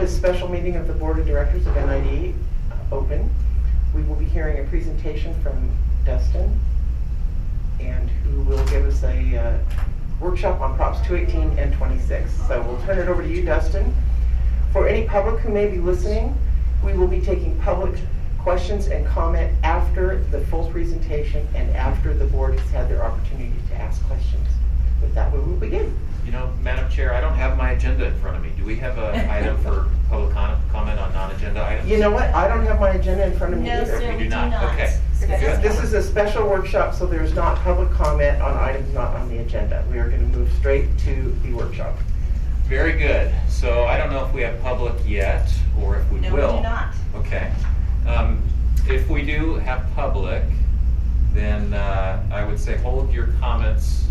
this special meeting of the Board of Directors of NID open. We will be hearing a presentation from Dustin, and who will give us a workshop on Props 218 and 26. So we'll turn it over to you, Dustin. For any public who may be listening, we will be taking public questions and comment after the full presentation and after the board has had their opportunity to ask questions. With that, we will begin. You know, Madam Chair, I don't have my agenda in front of me. Do we have an item for public comment on non-agenda items? You know what? I don't have my agenda in front of me No, either. sir, You we do do not. not. Okay. Good. This is a special workshop, so there's not public comment on items not on the agenda. We are going to move straight to the workshop. Very good. So I don't know if we have public yet, or if we No, will. we do not. Okay. If we do have public, then I would say hold your comments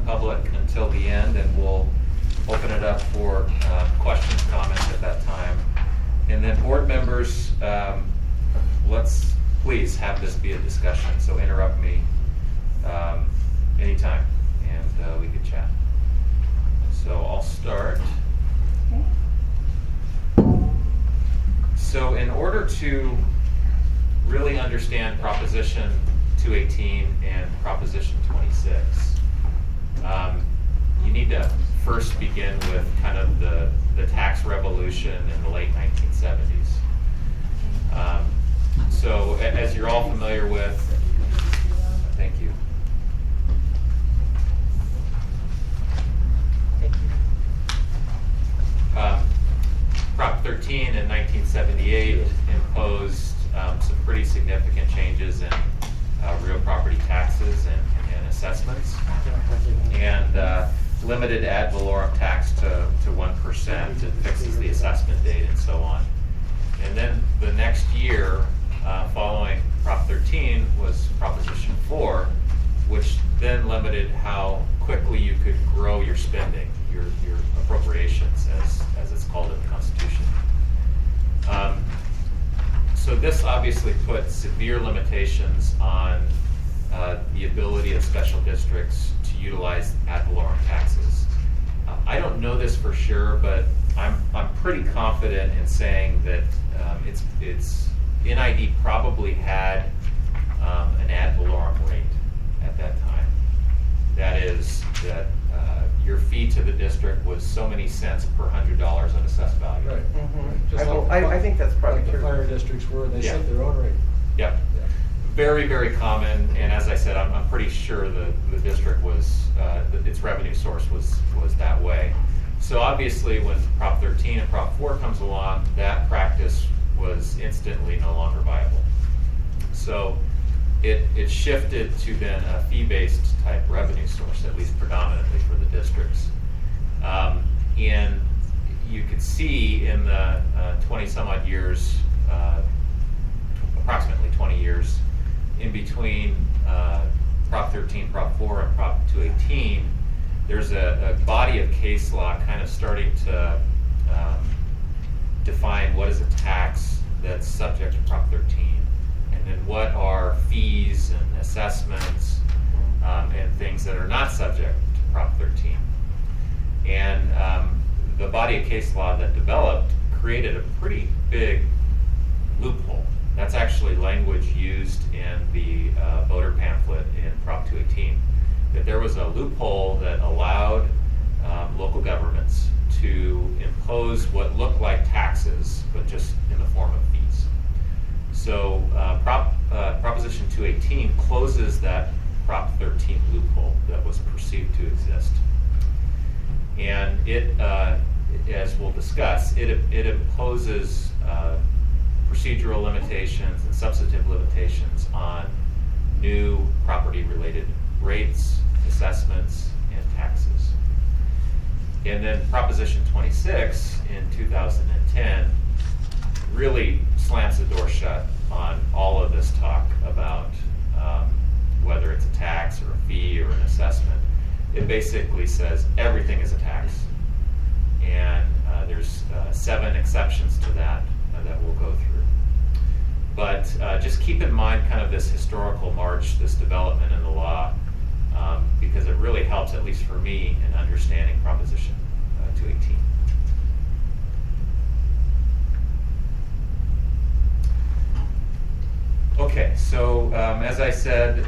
public until the end, and we'll open it up for questions, comments at that time. And then board members, let's please have this be a discussion, so interrupt me anytime, and we can chat. So I'll start. So in order to really understand Proposition 218 and Proposition 26, you need to first begin with kind of the tax revolution in the late 1970s. So as you're all familiar with, thank you. Prop 13 in 1978 imposed some pretty significant changes in real property taxes and assessments, and limited ad valorem tax to 1%. It fixes the assessment date and so on. And then the next year, following Prop 13, was Proposition 4, which then limited how quickly you could grow your spending, your appropriations, as it's called in the Constitution. So this obviously put severe limitations on the ability of special districts to utilize ad valorem taxes. I don't know this for sure, but I'm pretty confident in saying that it's NID probably had an ad valorem rate at that time. That is that your fee to the district was so many cents per $100 on assessed value. Right. Mm-hmm. Just I think that's probably like true. the fire districts were, they set Yeah. their own rate. Yep. Yeah. Very, very common, and as I said, I'm pretty sure the district was, its revenue source was that way. So obviously when Prop 13 and Prop 4 comes along, that practice was instantly no longer viable. So it shifted to then a fee-based type revenue source, at least predominantly for the districts. And you could see in the 20 some odd years, approximately 20 years, in between Prop 13, Prop 4, and Prop 218, there's a body of case law kind of starting to define what is a tax that's subject to Prop 13, and then what are fees and assessments and things that are not subject to Prop 13. And the body of case law that developed created a pretty big loophole. That's actually language used in the voter pamphlet in Prop 218, that there was a loophole that allowed local governments to impose what looked like taxes, but just in the form of fees. So Proposition 218 closes that Prop 13 loophole that was perceived to exist. And it, as we'll discuss, it imposes procedural limitations and substantive limitations on new property-related rates, assessments, and taxes. And then Proposition 26 in 2010 really slams the door shut on all of this talk about whether it's a tax or a fee or an assessment. It basically says everything is a tax. And there's 7 exceptions to that that we'll go through. But just keep in mind kind of this historical march, this development in the law, because it really helps, at least for me, in understanding Proposition 218. Okay, so as I said,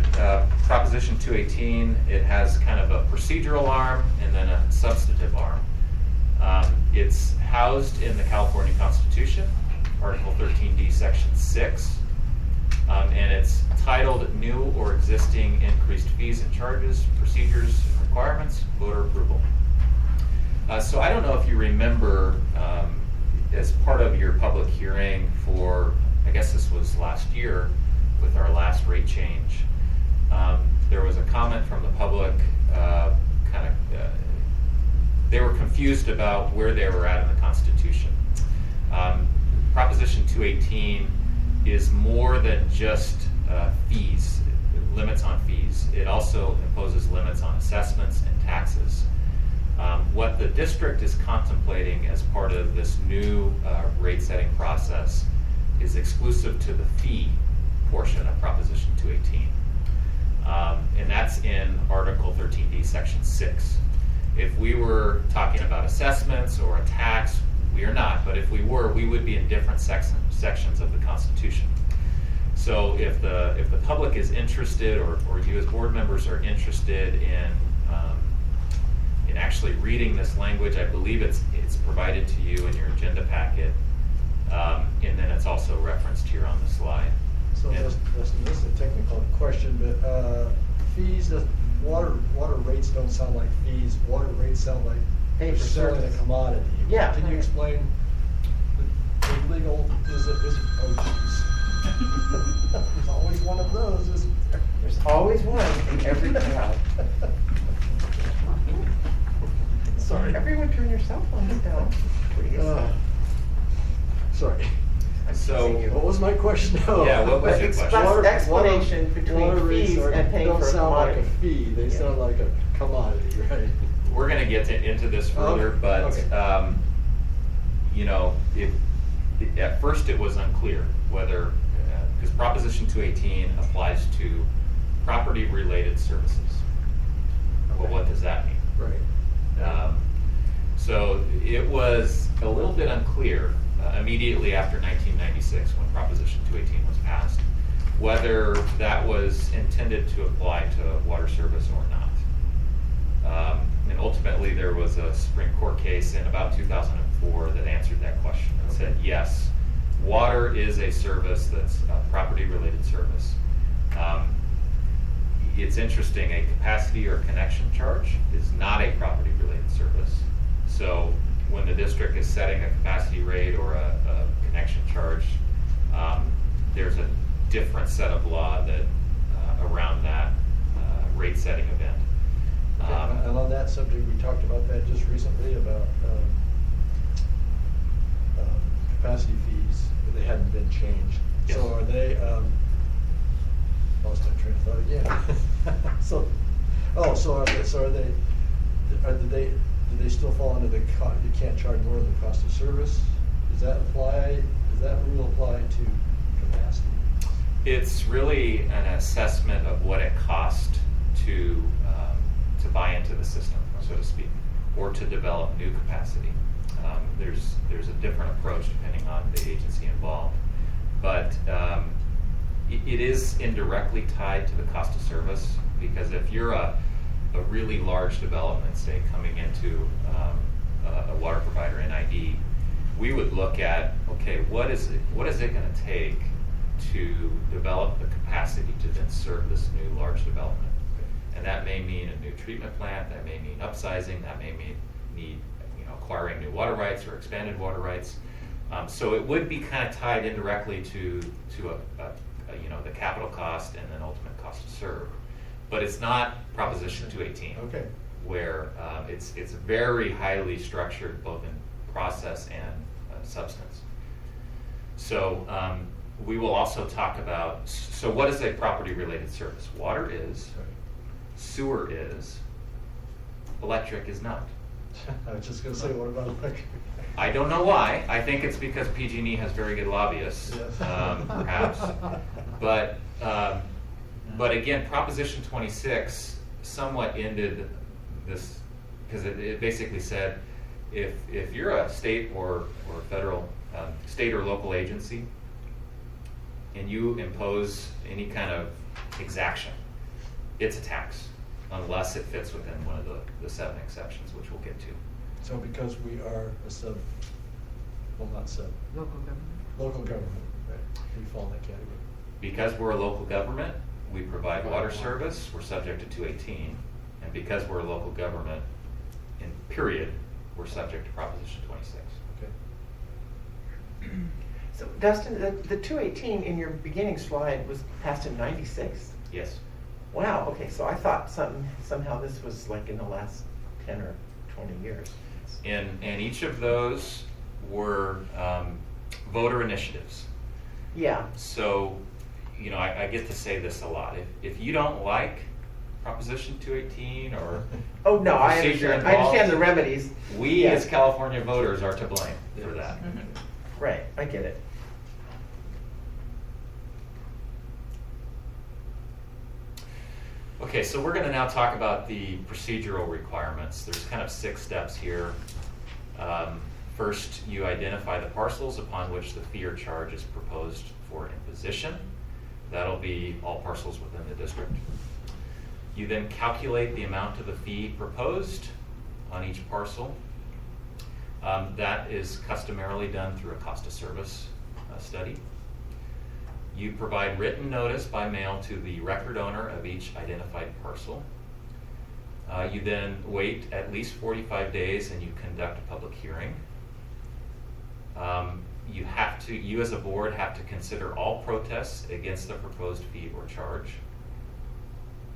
Proposition 218, it has kind of a procedural arm and then a substantive arm. It's housed in the California Constitution, Article 13D, Section 6, and it's titled New or Existing Increased Fees and Charges, Procedures and Requirements, Voter Approval. So I don't know if you remember, as part of your public hearing for, I guess this was last year, with our last rate change, there was a comment from the public, they were confused about where they were at in the Constitution. Proposition 218 is more than just fees, limits on fees. It also imposes limits on assessments and taxes. What the district is contemplating as part of this new rate setting process is exclusive to the fee portion of Proposition 218. And that's in Article 13D, Section 6. If we were talking about assessments or a tax, we are not, but if we were, we would be in different sections of the Constitution. So if the public is interested, or you as board members are interested in actually reading this language, I believe it's provided to you in your agenda packet, and then it's also referenced here on the slide. So And- this is a technical question, but fees, water rates don't sound like fees. Water rates sound like Pay you're for selling a service. commodity. Yeah. Can you explain the legal, oh geez. There's always one of those, isn't there? There's always one in every crowd. Sorry. Everyone turn your cell phones down, please. Sorry. So, What was my question? Oh. Yeah, what was your Express question? explanation between water rates fees and paying don't for a sound like commodity. a fee, they Yeah. sound like a commodity, right? we're going to get into this further, Okay, but okay. you know, at first it was unclear whether, because Proposition 218 applies to property-related services. Well, Okay. what does that mean? Right. So it was a little bit unclear immediately after 1996, when Proposition 218 was passed, whether that was intended to apply to water service or not. And ultimately, there was a Supreme Court case in about 2004 that answered that question and said, yes, water is a service that's a property-related service. It's interesting, a capacity or connection charge is not a property-related service. So when the district is setting a capacity rate or a connection charge, there's a different set of law that around that rate setting event. And on that subject, we talked about that just recently about capacity fees, but they hadn't been changed. Yes. So are they, lost my train of thought again. So do they still fall under the, you can't charge more than the cost of service? Does that rule apply to capacity? It's really an assessment of what it costs to buy into the system, so to speak, or to develop new capacity. There's a different approach depending on the agency involved, but it is indirectly tied to the cost of service, because if you're a really large development, say coming into a water provider NID, we would look at, okay, what is it going to take to develop the capacity to then serve this new large development? And that may mean a new treatment plant, that may mean upsizing, that may need acquiring new water rights or expanded water rights. So it would be kind of tied indirectly to the capital cost and then ultimate cost to serve. But it's not Proposition 218. Okay. Where it's very highly structured both in process and substance. So we will also talk about, so what is a property-related service? Water is, sewer is, electric is not. I was just gonna say, what about electric? I don't know why. I think it's because PG&E has very good lobbyists, Yes. perhaps. But again, Proposition 26 somewhat ended this, because it basically said, if you're a state or federal, state or local agency, and you impose any kind of exaction, it's a tax, unless it fits within one of the 7 exceptions, which we'll get to. So because we are a sub, well, not sub, Local government. local government, right, we fall in that category. Because we're a local government, we provide water service, we're subject to 218, and because we're a local government, in period, we're subject to Proposition 26. Okay. So Dustin, the 218 in your beginning slide was passed in 96? Yes. Wow, okay, so I thought somehow this was like in the last 10 or 20 years. And each of those were voter initiatives. Yeah, So, you know, I get to say this a lot. If you don't like Proposition 218 or oh no, I procedure understand, I understand the involved, remedies. we Yeah. as California voters are to blame for Yes. that. Right, I get it. Okay, so we're going to now talk about the procedural requirements. There's kind of 6 steps here. First, you identify the parcels upon which the fee or charge is proposed for imposition. That'll be all parcels within the district. You then calculate the amount of the fee proposed on each parcel. That is customarily done through a cost of service study. You provide written notice by mail to the record owner of each identified parcel. You then wait at least 45 days and you conduct a public hearing. You as a board have to consider all protests against the proposed fee or charge.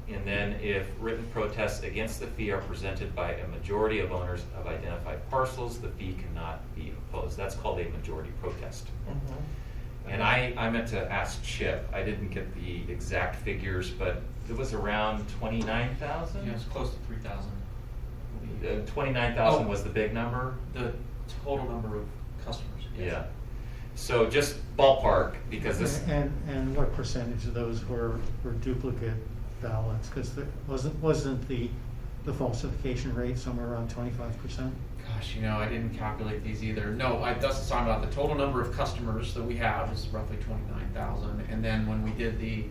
And then if written protests against the fee are presented by a majority of owners of identified parcels, the fee cannot be imposed. That's called a majority protest. Mhm. And I meant to ask Chip, I didn't get the exact figures, but it was around 29,000? Yeah, it's close to 3,000. 29,000 Oh. was the big number? The total number of customers. yes. Yeah. So just ballpark, because this, And what percentage of those were duplicate ballots? Because wasn't the falsification rate somewhere around 25%? Gosh, I didn't calculate these either. No, Dustin's talking about the total number of customers that we have is roughly 29,000. And then when we did the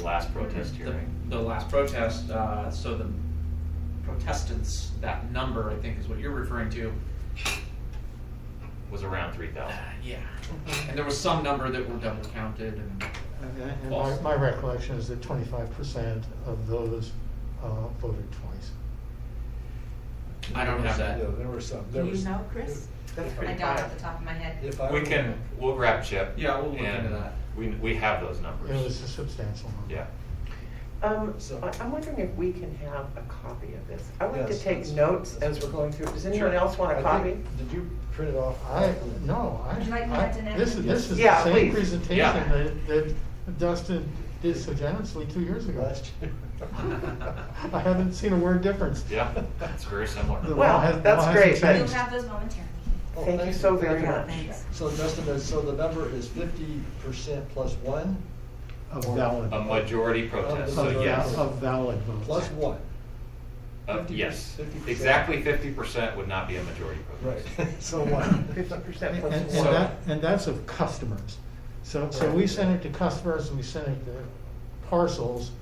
last protest hearing. the last protest, so the protestants, that number I think is what you're referring to. Was around 3,000. Yeah. Mhm. And there was some number that were double counted and. And False. my recollection is that 25% of those voted twice. I don't have that. Yeah, there were some. Do you know, Chris? That's I pretty don't high. off the top of my head. If I We remember- we'll grab Chip. Yeah, we'll look and into that. We have those numbers. It was a substantial number. Yeah. So- I'm wondering if we can have a copy of this. I like to Yes, take that's- notes that's as we're good. going through. Does anyone Sure. else want I a copy? think- Did you print it off? No, Would you like me to have this it? is the Yeah, same please. presentation Yeah. that Dustin did so generously 2 years ago. Last year. I haven't seen a word difference. Yeah, it's very similar. The Well, law has- that's law hasn't great, but- You'll changed. have those momentarily. Oh, Thank you so very much. Thanks. So Dustin, so the number is 50% plus 1? Of Or- valid. A majority protest, so Of- yes. Of valid votes. Plus 1? Yes, 50%. exactly 50% would not be a majority Right, protest. so 1. 50% And, plus and So- one. and that's of customers. So Right. we send it to customers and we send it to parcels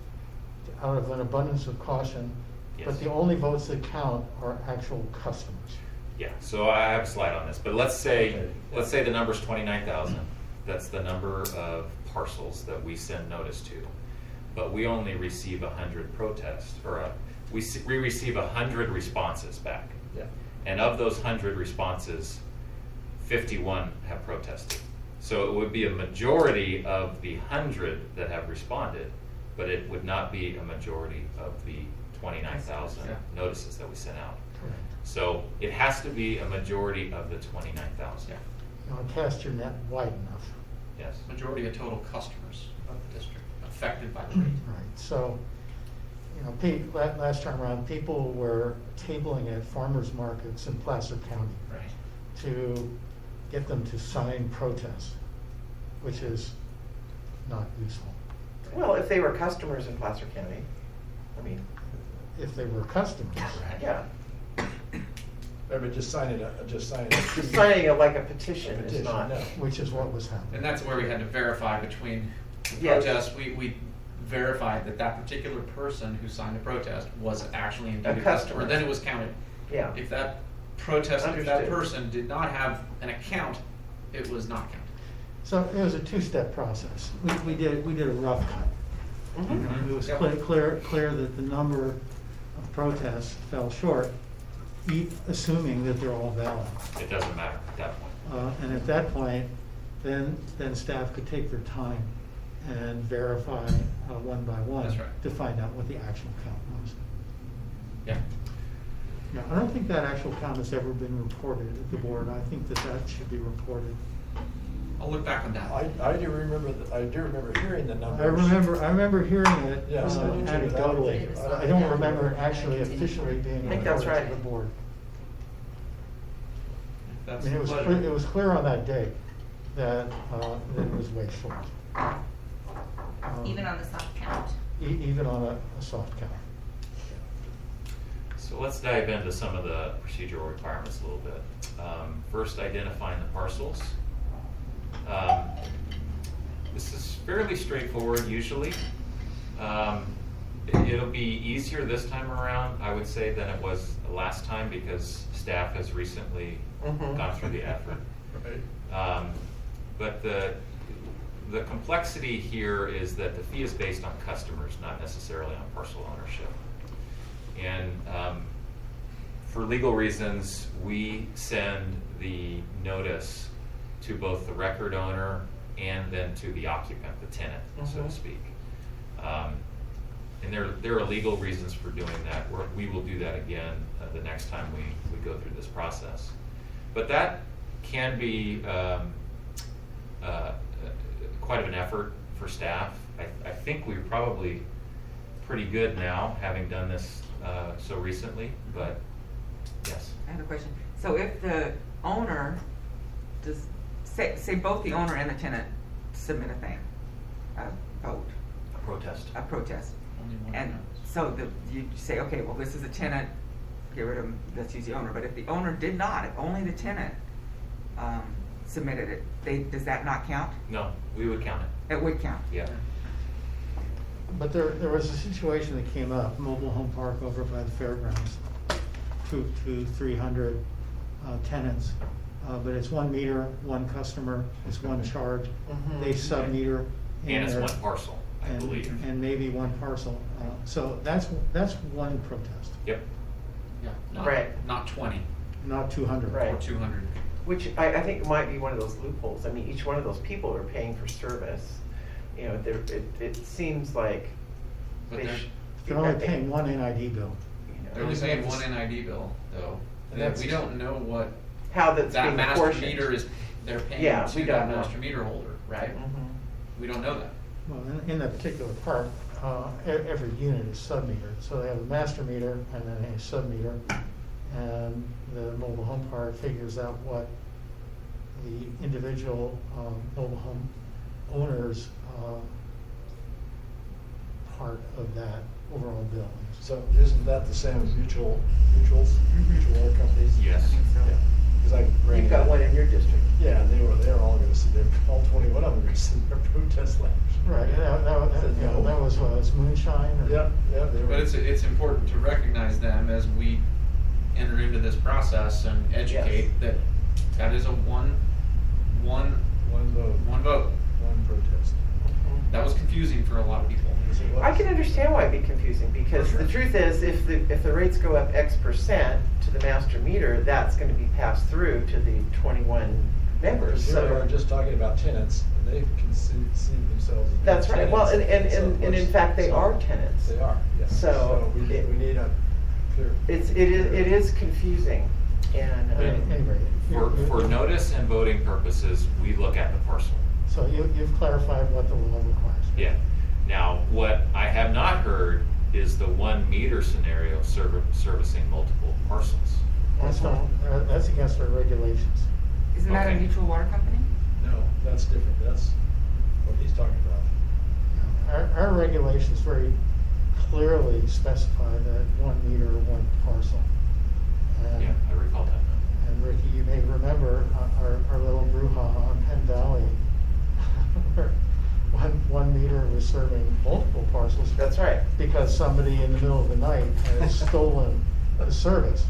out of an abundance of caution. Yes. But the only votes that count are actual customers. Yeah, so I have a slide on this, but let's say Okay. the number's 29,000. That's the number of parcels that we send notice to. But we only receive 100 protests, or we receive 100 responses back. Yeah. And of those 100 responses, 51 have protested. So it would be a majority of the 100 that have responded, but it would not be a majority of the 29,000 Yeah. notices that we sent out. Correct. So it has to be a majority of the 29,000. Yeah. You know, cast your net wide enough. Yes. Majority of total customers of the district affected by the rate. Right, so, last time around, people were tabling at farmers markets in Placer County Right. to get them to sign protests, which is not useful. Well, if they were customers in Placer County, I mean, If they were customers. yeah. I mean, just signing a. Just signing like a petition is Petition, not. no. Which is what was happening. And that's where we had to verify between the Yes. protests, we verified that that particular person who signed the protest was actually indeed a customer. customer, then it was counted. Yeah. If that protest, if that Understood. person did not have an account, it was not counted. So it was a two-step process. We did a rough cut. Mhm. It was Yep. clear that the number of protests fell short, assuming that they're all valid. It doesn't matter at that point. And at that point, then staff could take their time and verify one by one. That's right. To find out what the actual count was. Yeah. Now, I don't think that actual count has ever been reported at the board. I think that should be reported. I'll look back on that. I do remember hearing the numbers. I remember hearing it Yes, I do too. anecdotally. I don't remember it actually officially being I think that's reported to right. the board. I That's mean, it was clear on that day that it was way short. Even on the soft count. Even on a soft count. So let's dive into some of the procedural requirements a little bit. First, identifying the parcels. This is fairly straightforward usually. It'll be easier this time around, I would say, than it was last time because staff has recently Mhm. gone through the effort. Right. But the complexity here is that the fee is based on customers, not necessarily on parcel ownership. And for legal reasons, we send the notice to both the record owner and then to the occupant, the tenant, so to Mhm. speak. And there are legal reasons for doing that. We will do that again the next time we go through this process. But that can be quite of an effort for staff. I think we're probably pretty good now, having done this so recently, but yes. I have a question. So if the owner does, say both the owner and the tenant submit a thing, a vote, A protest. a protest. Only one And counts. so you say, okay, well, this is a tenant, get rid of, let's use the owner. But if the owner did not, if only the tenant submitted it, does that not count? No, we would count it, It would count. yeah. But there was a situation that came up, mobile home park over by the fairgrounds, 300 tenants. But it's 1 meter, 1 customer, it's 1 charge. Mhm. They sub-meter. in And it's there, one parcel, I and- believe. And maybe 1 parcel. So that's 1 protest, Yep. Yeah, Right. not 20 not 200. Right. or 200. Which I think might be one of those loopholes. I mean, each one of those people are paying for service. You know, it seems like But they they're- should. They're only paying 1 NID bill. you know, They're only paying one NID bill, though. And that's- We don't know what How that's that being master apportioned. meter is, they're paying Yeah, to we that don't know. master meter holder, right? Mhm. We don't know that. Well, in that particular park, every unit is sub-metered. So they have a master meter and then a sub-meter. And the mobile home park figures out what the individual mobile home owner's part of that overall bill is. So isn't that the same as mutual water companies? Yes. I think so. Yeah, because I ran. You've got one in your district. Yeah, and they were all gonna sit there, all 21 of them were gonna sit in their protest lounge. Right, and that was moonshine or? Yeah, they were. But it's important to recognize them as we enter into this process and educate that is a one One vote, vote. one protest. That was confusing for a lot of people. Yes, it was. I can understand why it'd be confusing, because For sure. the truth is, if the rates go up X% to the master meter, that's gonna be passed through to the 21 members, Because here we are so. just talking about tenants, and they can see themselves as. That's right, well, tenants. So, of and in course, fact, they so- are tenants. They are, yes. So, we it- need a clear. It is confusing, and, Anyway. For notice and voting purposes, we look at the parcel. So you've clarified what the law requires. Yeah. Now, what I have not heard is the 1 meter scenario servicing multiple parcels. That's not, that's against our regulations. Isn't that a Okay. mutual water company? No, that's different, that's what he's talking about. Our regulations very clearly specify that 1 meter or 1 parcel. And- Yeah, I recall that now. And Ricky, you may remember our little brouhaha on Penn Valley, where one meter was serving multiple parcels. That's right. Because somebody in the middle of the night had stolen the service.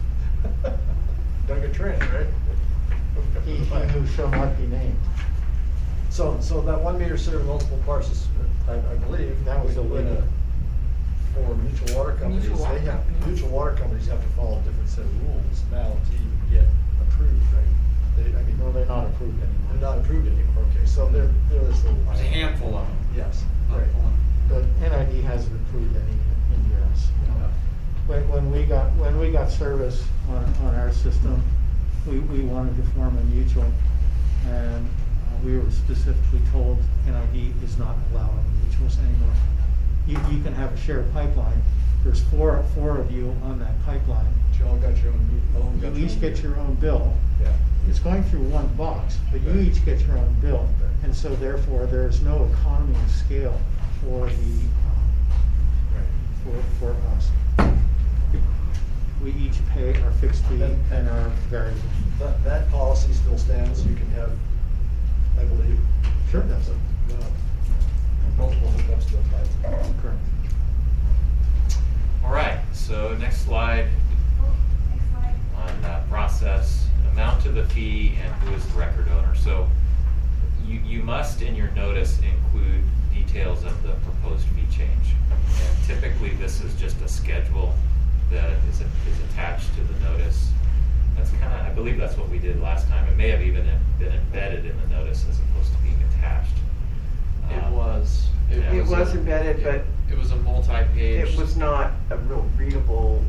Dug a trench, right? He who shall not be named. So that 1 meter serving multiple parcels, I believe. That was illegal. For mutual water companies, Mutual water companies. mutual water companies have to follow a different set of rules now to even get approved, right? No, they're not approved anymore. They're not approved anymore, okay, so they're this little. There's a handful of them. Yes, Not right. pulling. But NID hasn't approved any in years. You know. When we got service on our system, we wanted to form a mutual, and we were specifically told NID is not allowing mutuals anymore. You can have a shared pipeline. There's four of you on that pipeline. But you all got your own. You each get your own bill. Yeah. It's going through one box, but you Right. each get your own bill. Right. And so therefore, there's no economy of scale for for us. We each pay our fixed fee and our variable. That policy still stands, you can have, I believe. Sure it does. Multiple hookups to a pipe. Correct. All right, so next slide Next slide. on process, amount of the fee and who is the record owner. So you must in your notice include details of the proposed fee change. And typically this is just a schedule that is attached to the notice. That's kind of, I believe that's what we did last time. It may have even been embedded in the notice as opposed to being attached. It was. Yeah. It was a- embedded, but It was a multi-page. it was not a real readable,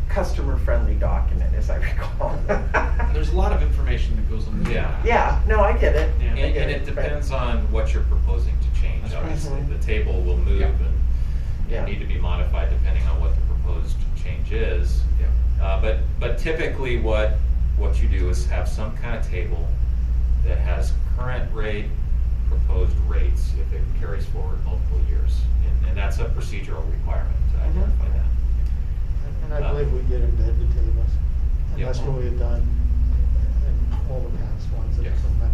customer-friendly document, as I recall. There's a lot of information that goes on. Yeah. Yeah, no, I get it. Yeah. I And get it but- depends on what you're proposing to change, That's right. obviously. Mhm. The table will move Yeah. and Yeah. need to be modified depending on what the proposed change is. But typically what you do is have some kind of table that has current rate, proposed rates, if it carries forward multiple years. And that's a procedural requirement to identify that. And I believe we did embed the tables. And Yep. that's what we have done in all the past ones that I Yes. remember.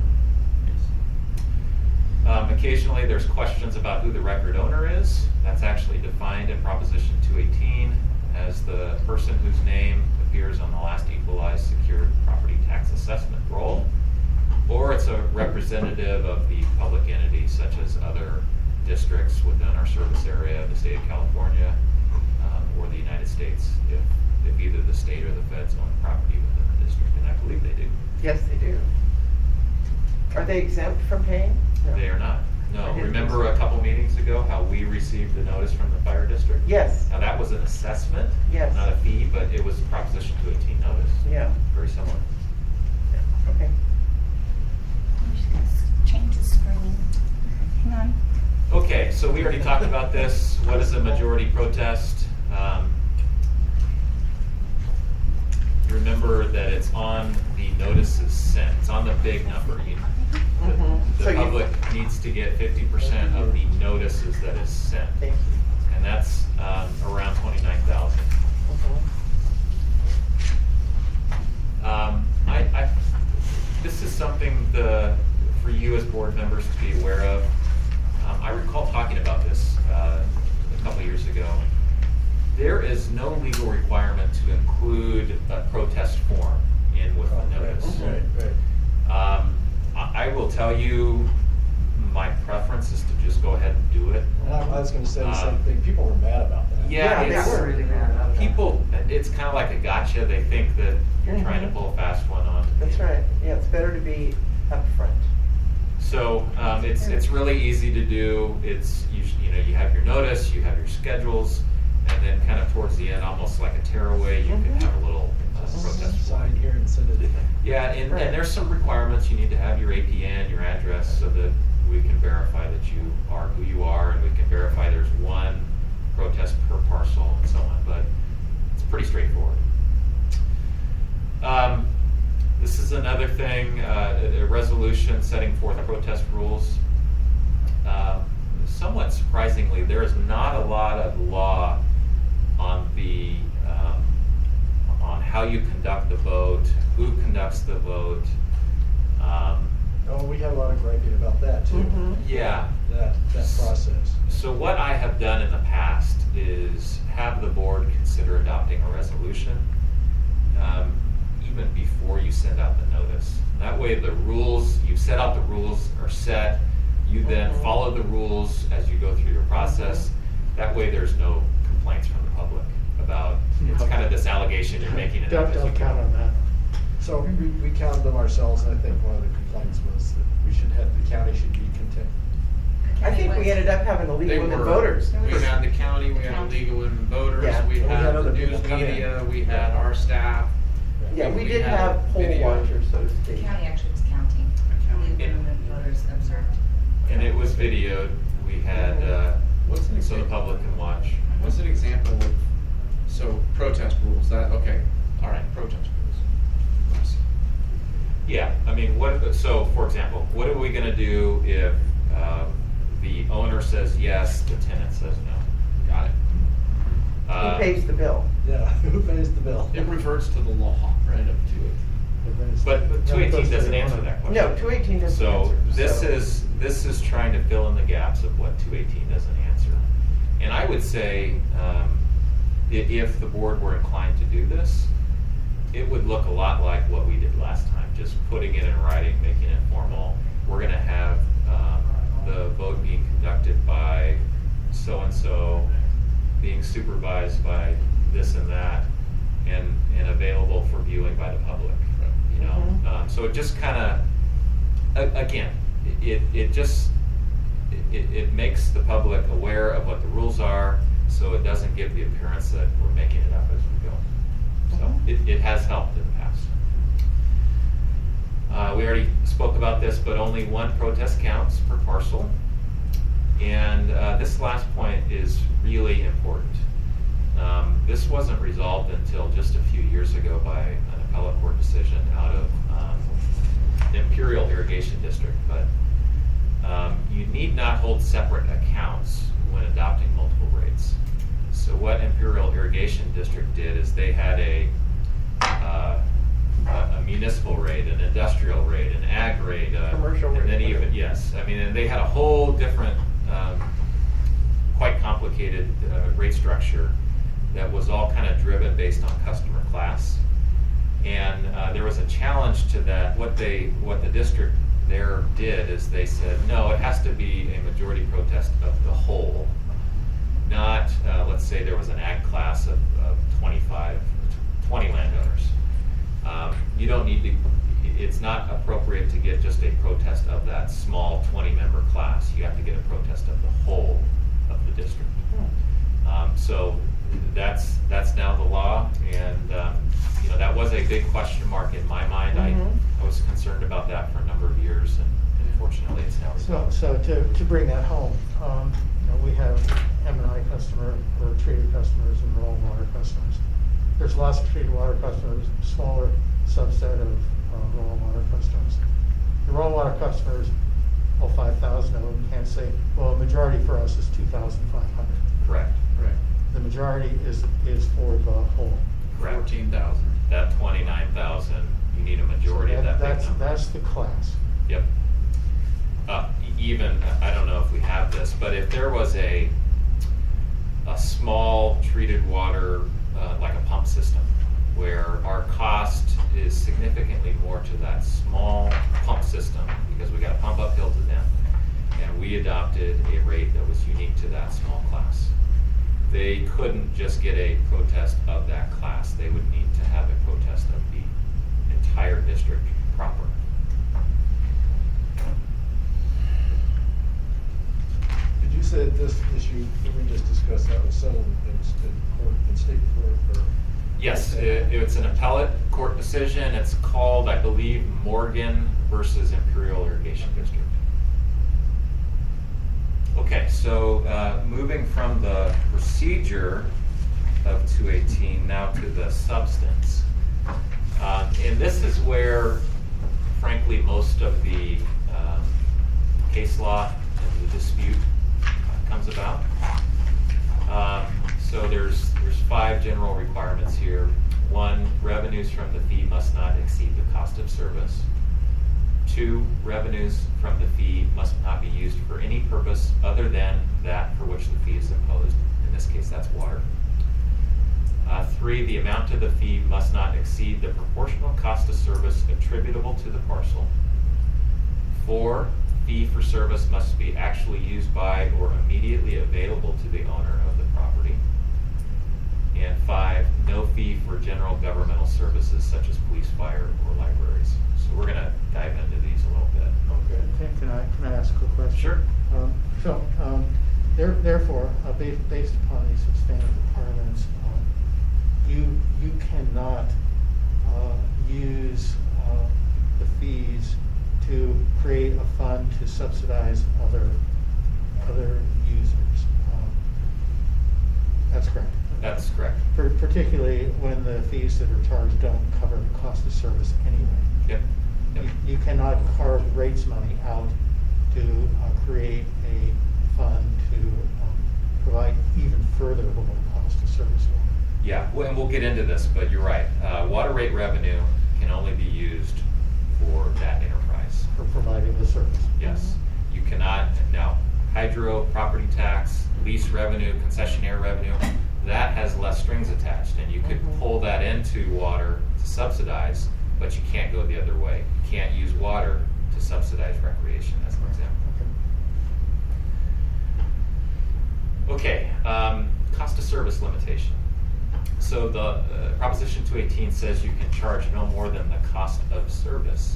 Occasionally, there's questions about who the record owner is. That's actually defined in Proposition 218 as the person whose name appears on the last equalized secured property tax assessment roll, or it's a representative of the public entity such as other districts within our service area, the state of California, or the United States, if either the state or the feds own property within the district, and I believe they do. Yes, they do. Are they exempt from paying? No. They are not. I No, didn't think remember so. a couple meetings ago how we received the notice from the fire district? Yes, Now, that was an assessment, Yes. not a fee, but it was Proposition 218 notice. yeah, Very similar. okay. I'm just gonna change the screen. Hang on. Okay, so we already talked about this. What is a majority protest? You remember that it's on the notices sent. It's on the big number. Mhm. So The you- public needs to get 50% of the notices that is sent. Thank you. And that's around 29,000. Mhm. This is something for you as board members to be aware of. I recall talking about this a couple years ago. There is no legal requirement to include a protest form in with the notice. Right, right. I will tell you, my preference is to just go ahead and do it. And I was gonna say the same thing, people were mad about that. Yeah, Yeah, they it's, were really mad about that. people, it's kind of like a gotcha. They think that you're trying to Mhm. pull a fast one on. That's right. Yeah, it's better to be upfront. So it's really easy to do. It's you have your notice, you have your schedules, and then kind of towards the end, almost like a tearaway, you can Mhm. have a little protest Sign form. here and send it. Yeah, and Right. there's some requirements. You need to have your APN, your address, so that we can verify that you are who you are, and we can verify there's one protest per parcel and so on. But it's pretty straightforward. This is another thing, a resolution setting forth protest rules. Somewhat surprisingly, there is not a lot of law on conducts the vote. Oh, we had a lot of griping about that too. Mhm. Yeah. That process. So what I have done in the past is have the board consider adopting a resolution, even before you send out the notice. That way the rules, you set out the rules are set, you then Mhm. follow the rules as you go through your process. That way there's no complaints from the public about, it's kind of this allegation you're making it up as you Don't count on go. that. So we counted them ourselves, and I think one of the complaints was that the county should be content. I think we ended up having the League They of Women were- Voters. We had the county, we had County. League of Women Voters, Yeah. we And we had had the other news people come in. media, we had our staff. Yeah, we We did had have poll video. watchers, so to The speak. county actually was counting. Counting. The women voters observed. And it was videoed, we had, What's an so the example? public can watch. What's an example of, so protest rules, that, okay, all right, protest rules. Yeah, I mean, so for example, what are we gonna do if, the owner says yes, the tenant says no? Got it. Who pays the bill? Yeah, who pays the bill? It reverts to the law, right, of 218. But Then it 218 goes to doesn't the answer owner. that question. No, 218 doesn't So answer. this is trying to fill in the gaps of what 218 doesn't answer. And I would say, if the board were inclined to do this, it would look a lot like what we did last time, just putting it in writing, making it formal. We're gonna have, the vote being conducted by so-and-so, being supervised by this and that, and available for viewing by the public, you know? Mhm. So it just kinda, again, it just, it makes the public aware of what the rules are, so it doesn't give the appearance that we're making it up as we go. So it has helped in the past. We already spoke about this, but only one protest counts per parcel. And this last point is really important. This wasn't resolved until just a few years ago by an appellate court decision out of the Imperial Irrigation District. But you need not hold separate accounts when adopting multiple rates. So what Imperial Irrigation District did is they had a municipal rate, an industrial rate, an ag rate, Commercial and then rate, even, whatever. yes, I mean, and they had a whole different, quite complicated rate structure that was all kind of driven based on customer class. And there was a challenge to that. What the district there did is they said, no, it has to be a majority protest of the whole, not, let's say there was an ag class of 20 landowners. You don't need to, it's not appropriate to get just a protest of that small 20-member class. You have to get a protest of the whole of the district. So that's now the law, and you know, that was a big question mark in my mind. Mhm. I was concerned about that for a number of years, and fortunately it's now resolved. So to bring that home, you know, we have M&I customer, or treated customers and raw water customers. There's lots of treated water customers, smaller subset of raw water customers. The raw water customers, all 5,000 of them, can't say, well, a majority for us is 2,500. Correct. Right. The majority is for the whole. Correct. 14,000. That 29,000, you need a majority of that big number. That's the class. Yep. Even, I don't know if we have this, but if there was a small treated water, like a pump system, where our cost is significantly more to that small pump system, because we got to pump uphill to them, and we adopted a rate that was unique to that small class. They couldn't just get a protest of that class, they would need to have a protest of the entire district proper. Did you say that this issue that we just discussed, that was settled in state court, or? Yes, it's an appellate court decision. It's called, I believe, Morgan versus Imperial Irrigation District. Okay, so moving from the procedure of 218 now to the substance. And this is where, frankly, most of the case law and the dispute comes about. So there's 5 general requirements here. 1, revenues from the fee must not exceed the cost of service. 2, revenues from the fee must not be used for any purpose other than that for which the fee is imposed. In this case, that's water. 3, the amount of the fee must not exceed the proportional cost of service attributable to the parcel. 4, fee for service must be actually used by or immediately available to the owner of the property. And 5, no fee for general governmental services such as police, fire, or libraries. So we're going to dive into these a little bit. Okay, can I ask a quick question? Sure. Therefore, based upon these substantive requirements, you cannot use the fees to create a fund to subsidize other users. That's correct. That's correct. Particularly when the fees that are charged don't cover the cost of service anyway. Yep. Yep. You cannot carve rates money out to create a fund to provide even further below cost of service. Yeah, well, and we'll get into this, but you're right. Water rate revenue can only be used for that enterprise. For providing the service. Yes. You cannot, now, hydro, property tax, lease revenue, concessionaire revenue, that has less strings attached, and you could pull that into water to subsidize, but you can't go the other way. You can't use water to subsidize recreation, as an example. Okay, cost of service limitation. So the Proposition 218 says you can charge no more than the cost of service.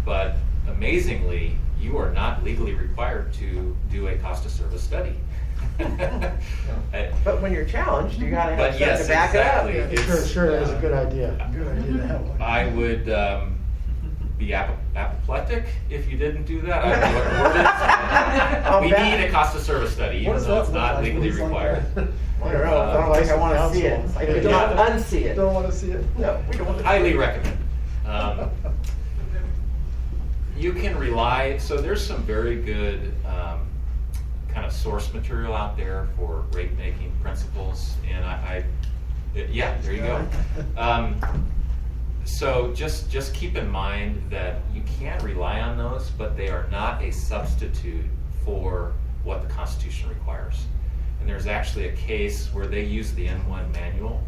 But amazingly, you are not legally required to do a cost of service study. But when you're challenged, you gotta have But something yes, to back exactly. it up. It's- Sure, that's a good idea. Good idea to have one. I would be apoplectic if you didn't do that. I don't know what the word is. I'll We bet. need a cost of service study, What even does though that it's look not like? legally Looks like required. that. I don't know, I don't like, I wanna see it. It's like, we Yeah. don't unsee it. Don't want to see it? No, we don't want to. Highly recommend. You can rely, so there's some very good kind of source material out there for rate making principles, and yeah, there you go. So just keep in mind that you can rely on those, but they are not a substitute for what the Constitution requires. And there's actually a case where they used the N1 manual,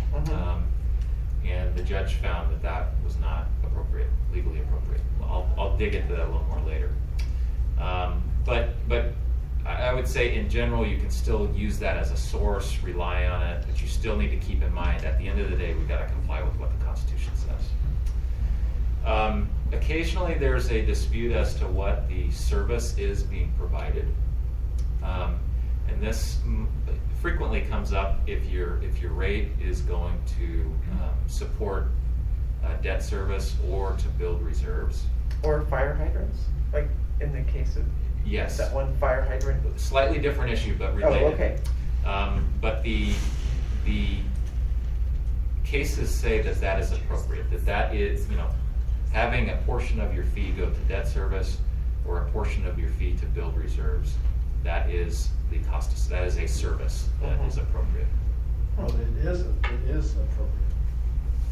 and the judge found that that was not appropriate, legally appropriate. I'll dig into that a little more later. But I would say in general, you can still use that as a source, rely on it, but you still need to keep in mind at the end of the day, we've got to comply with what the Constitution says. Occasionally, there's a dispute as to what the service is being provided. And this frequently comes up if your rate is going to support debt service or to build reserves. Or fire hydrants, like in the case of Yes. that one fire hydrant. Slightly different issue, but related. Oh, okay. But the cases say that that is appropriate, that is, having a portion of your fee go to debt service or a portion of your fee to build reserves, that is the cost, that is a service that is appropriate. Well, it is appropriate.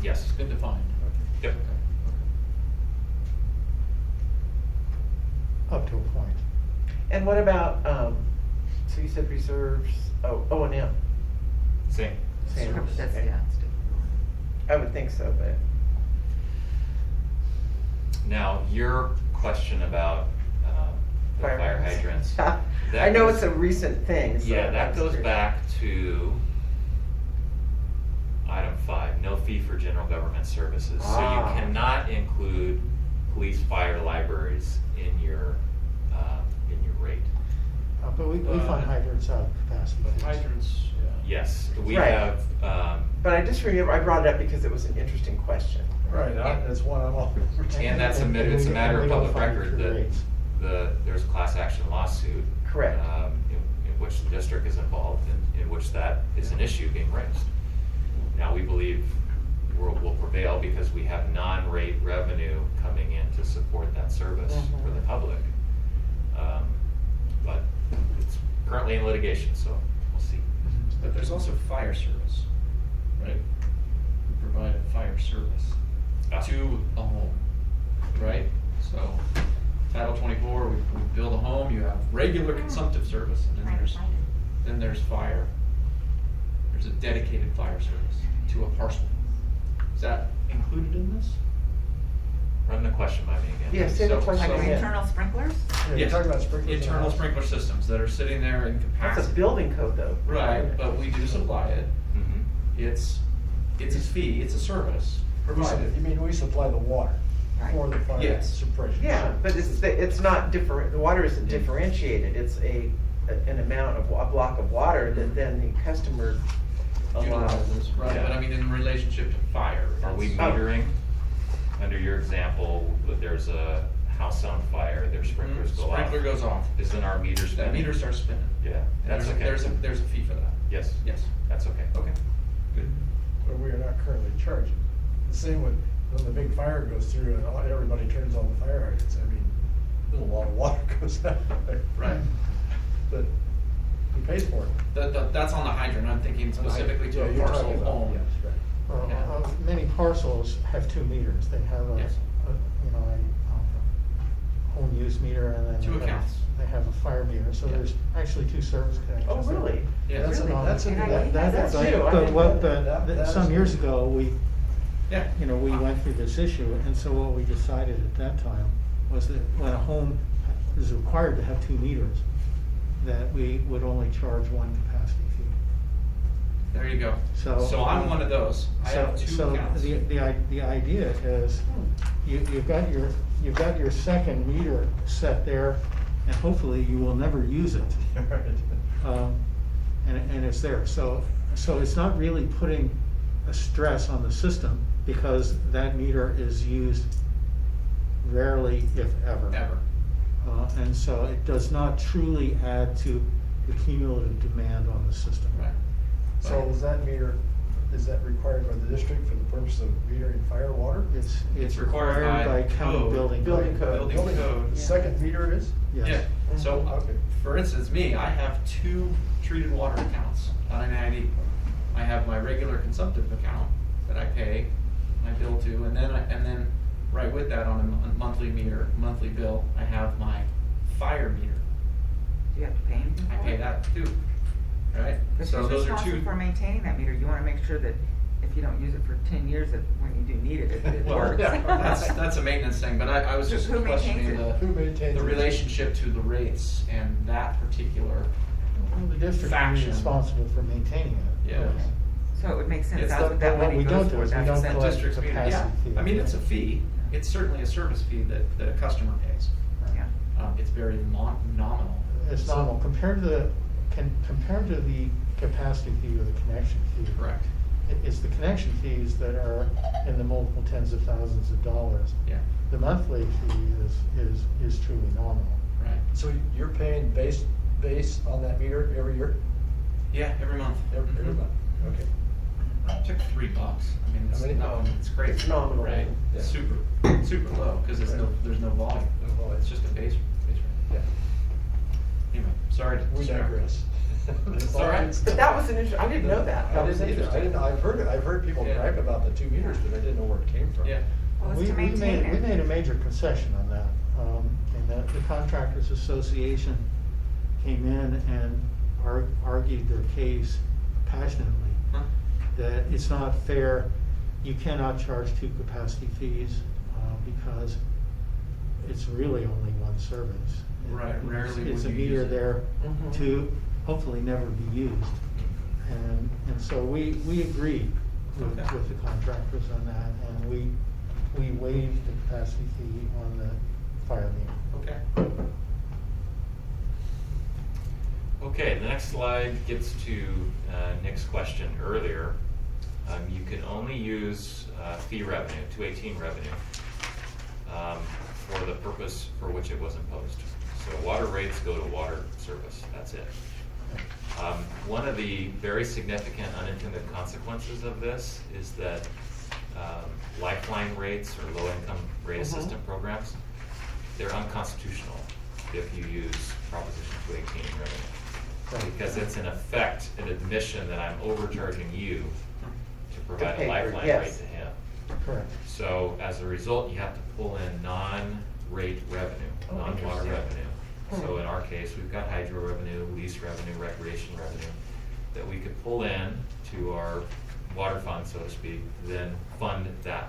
Yes. It's been defined. Yep. Up to a point. And what about, so you said reserves, O&M? Same. Same. That's, Okay. yeah, it's different. I would think so, but. Now, your question about the fire hydrants. I know it's a recent thing, so. Yeah, that I was goes curious. back to item 5, no fee for general government services. So Ah. you cannot include police, fire, libraries in your rate. But we fund hydrants out of capacity. But fees. hydrants, yeah. Yes, we Right. have, But I just remember, I brought it up because it was an interesting question. Right, that's one I'm all. and that's And it's a we- matter and of we don't public fund record through that rates. there's a class action lawsuit. Correct. In which the district is involved, in which that is an issue being raised. Now, we believe we'll prevail because we have non-rate revenue coming in to support that service for the public. But it's currently in litigation, so we'll see. But there's also fire service, right? who provide a fire service to a home, right? So, Title 24, we build a home, you have regular consumptive service, and then there's fire. There's a dedicated fire service to a parcel. Is that included in this? Run the question by me again. Yeah, say the So- question Like again. internal sprinklers? Yeah, you're Yes. talking about sprinklers in the Internal house. sprinkler systems that are sitting there in capacity. That's a building code though. Right, but we do supply it. Mhm. It's a fee, it's a service provided. You mean we supply the water Right. for the fire Yes. suppression? Yeah, but it's not different, the water isn't differentiated, it's an amount of, a block of water that then the customer allows. Utilizes, right, Yeah. but I mean, in relationship to fire. Are we it's- metering? Under your example, that there's a house on fire, their sprinklers go off. Sprinkler goes off. Isn't our meter That spinning? meter starts spinning. Yeah, And that's okay. There's a fee for that. Yes. Yes. That's okay. Okay, good. But we are not currently charging. The same with, when the big fire goes through and everybody turns on the fire hydrants, I mean, there's a lot of water goes out there. Right. But who pays for it? That's on the hydrant, I'm thinking specifically to Yeah, a you're parcel talking about- home. Yes, right. Well, Yeah. Many parcels have 2 meters. They have a, Yes. a home use meter and then. 2 they have- accounts. They have a fire meter, so Yeah. there's actually 2 service connections. Oh, really? Yeah. That's Really? that's And I that- think that- that's But- new. I But didn't what, know that. some years ago, we Yeah. we went through this issue, and so what we decided at that time was that when a home is required to have 2 meters, that we would only charge 1 capacity fee. There you go. So- I'm one of those. I have 2 So accounts. the idea is, you've got your second meter set there, and hopefully you will never use it. Right. And it's there, so it's not really putting a stress on the system, because that meter is used rarely, if ever. Ever. And so it does not truly add to the cumulative demand on the system. Right. So is that meter, is that required by the district for the purpose of metering fire water? It's required required by by county code. building. Building code. Building code. The second meter is? Yes. Yeah, so, Okay. for instance, me, I have 2 treated water accounts on an ID. I have my regular consumptive account that I pay my bill to, and then right with that on a monthly bill, I have my fire meter. Do you have to pay anything for I it? pay that too, right? But So who's those are responsible 2. for maintaining that meter? You wanna make sure that if you don't use it for 10 years, that when you do need it, it Well, works. that's a maintenance thing, but I was just Who maintains questioning it? Who maintains the it? relationship to the rates and that particular. Well, the district is Faction. responsible for maintaining it. Yeah. So it would make sense, It's that's the- what that but what money we goes don't do for, is we that's don't essential. collect District's meter, yeah. capacity fee. I mean, it's a fee. It's certainly a service fee that a customer pays. Yeah. It's very nominal. It's So- nominal, compared to the capacity fee or the connection fee. Correct. It's the connection fees that are in the multiple tens of thousands of dollars. Yeah, The monthly fee is truly nominal. right. So you're paying base on that meter every year? Yeah, every month. Every Mhm. month? Okay. It took $3. I mean, How many? it's crazy. It's nominal. Right? Yeah. Super low, because there's no volume. No volume. It's just a base rate. Yeah. Anyway, sorry to. We distract. digress. It's all right. But that was an interesting, I didn't know that. I That was didn't either. interesting. I've heard people Yeah. gripe about the 2 meters, but I didn't know where it came from. Yeah. Well, it's We to maintain we made a it. major concession on that. And the Contractors Association came in and argued their case passionately, Huh? that it's not fair, you cannot charge 2 capacity fees, because it's really only 1 service. Right, rarely It's a would you meter use it. there Mhm. to hopefully never be used. And so we agreed with Okay. the contractors on that, and we waived the capacity fee on the fire meter. Okay. Okay, the next slide gets to Nick's question earlier. You can only use fee revenue, 218 revenue, for the purpose for which it was imposed. So water rates go to water service, that's it. One of the very significant unintended consequences of this is that lifeline rates or low-income rate assistance programs, they're unconstitutional if you use Proposition 218 in revenue. Right. Because it's in effect an admission that I'm overcharging you to provide pay a for it, lifeline yes. rate to him. Correct. So as a result, you have to pull in non-rate revenue, Oh, non-water interesting. revenue. So Hmm. in our case, we've got hydro revenue, lease revenue, recreation revenue that we could pull in to our water fund, so to speak, then fund that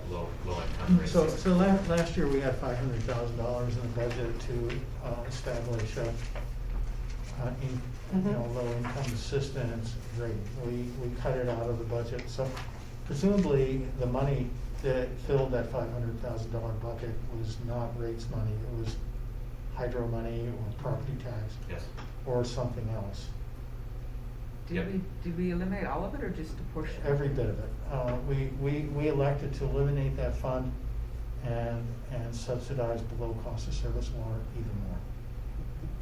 low income rate. So, system. last year, we had $500,000 in the budget to establish a, low income assistance rate. We cut it out of the budget, so presumably, the money that filled that $500,000 bucket was not rates money, it was hydro money or property tax Yes. or something else. Yep. Did we eliminate all of it or just a portion? Every bit of it. We elected to eliminate that fund and subsidize below cost of service water even more.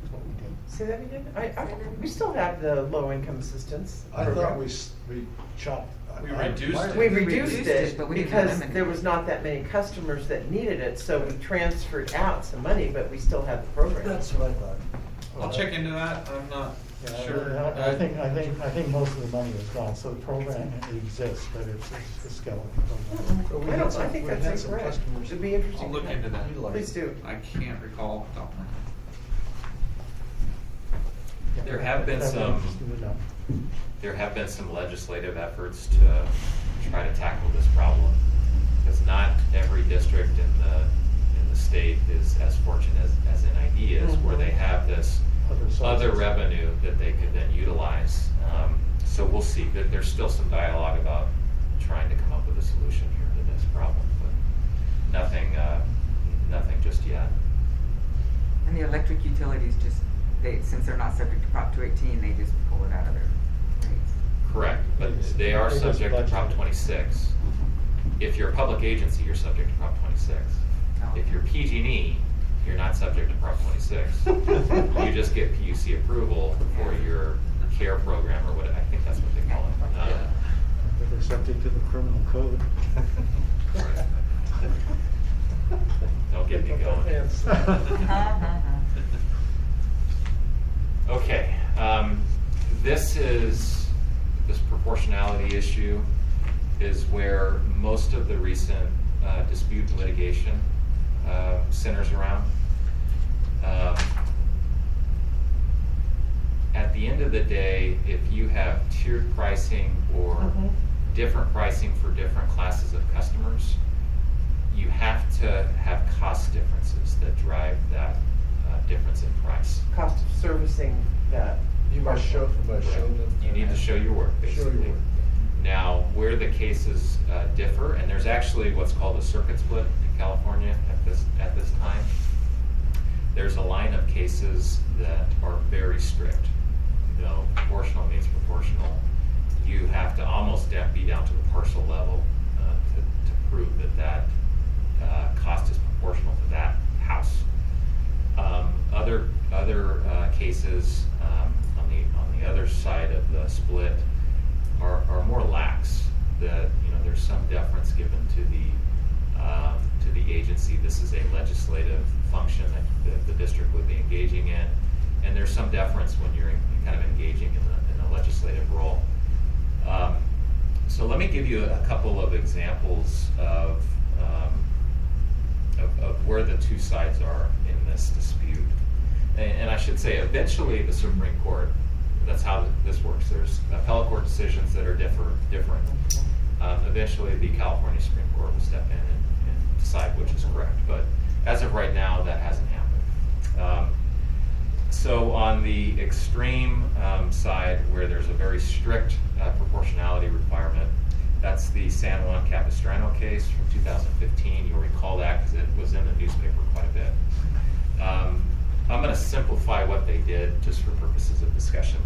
That's what we did. Say that again? We still have the low income assistance. I thought program. we chopped. We reduced it. We We reduced reduced it it, but we didn't because eliminate there it. was not that many customers that needed it, so we transferred out some money, but we still have the program. That's what I thought. I'll check into that, I'm not Yeah, sure. I think most of the money is gone, so the program exists, but it's a skeleton program. But we I had don't, some- I think we that's had some incorrect. customers- It'd be interesting. I'll look to into that. Utilize Please do. I can't recall off the top of my head. Yeah, There have been that'd be some- interesting to know. There have been some legislative efforts to try to tackle this problem, because not every district in the state is as fortunate as NID is, where they have this other sources. revenue that they could then utilize. So we'll see. There's still some dialogue about trying to come up with a solution here to this problem, but nothing just yet. And the electric utilities since they're not subject to Prop 218, they just pull it out of their rates. Correct, but they are They just subject to Prop budgeted. 26. If you're a public agency, you're subject to Prop 26. Oh. If you're PG&E, you're not subject to Prop 26. You just get PUC approval for your care program or what, I think that's what they call it. But they're subject to the criminal code. Don't get me going. Okay, this proportionality issue is where most of the recent dispute and litigation centers around. At the end of the day, if you have tiered pricing or Mhm. different pricing for different classes of customers, you have to have cost differences that drive that difference in price. Cost of servicing that. You must show them. You need to show your work, Show your basically. work. Now, where the cases differ, and there's actually what's called a circuit split in California at this time. There's a line of cases that are very strict. No, proportional means proportional. You have to almost be down to the parcel level to prove that cost is proportional to that house. Other cases on the other side of the split are more lax. That there's some deference given to the agency. This is a legislative function that the district would be engaging in, and there's some deference when you're kind of engaging in a legislative role. So let me give you a couple of examples of where the two sides are in this dispute. And I should say, eventually the Supreme Court, that's how this works. There's appellate court decisions that are different. Eventually the California Supreme Court will step in and decide which is correct. But as of right now, that hasn't happened. So on the extreme side, where there's a very strict proportionality requirement, that's the San Juan Capistrano case from 2015. You'll recall that because it was in the newspaper quite a bit. I'm going to simplify what they did just for purposes of discussion,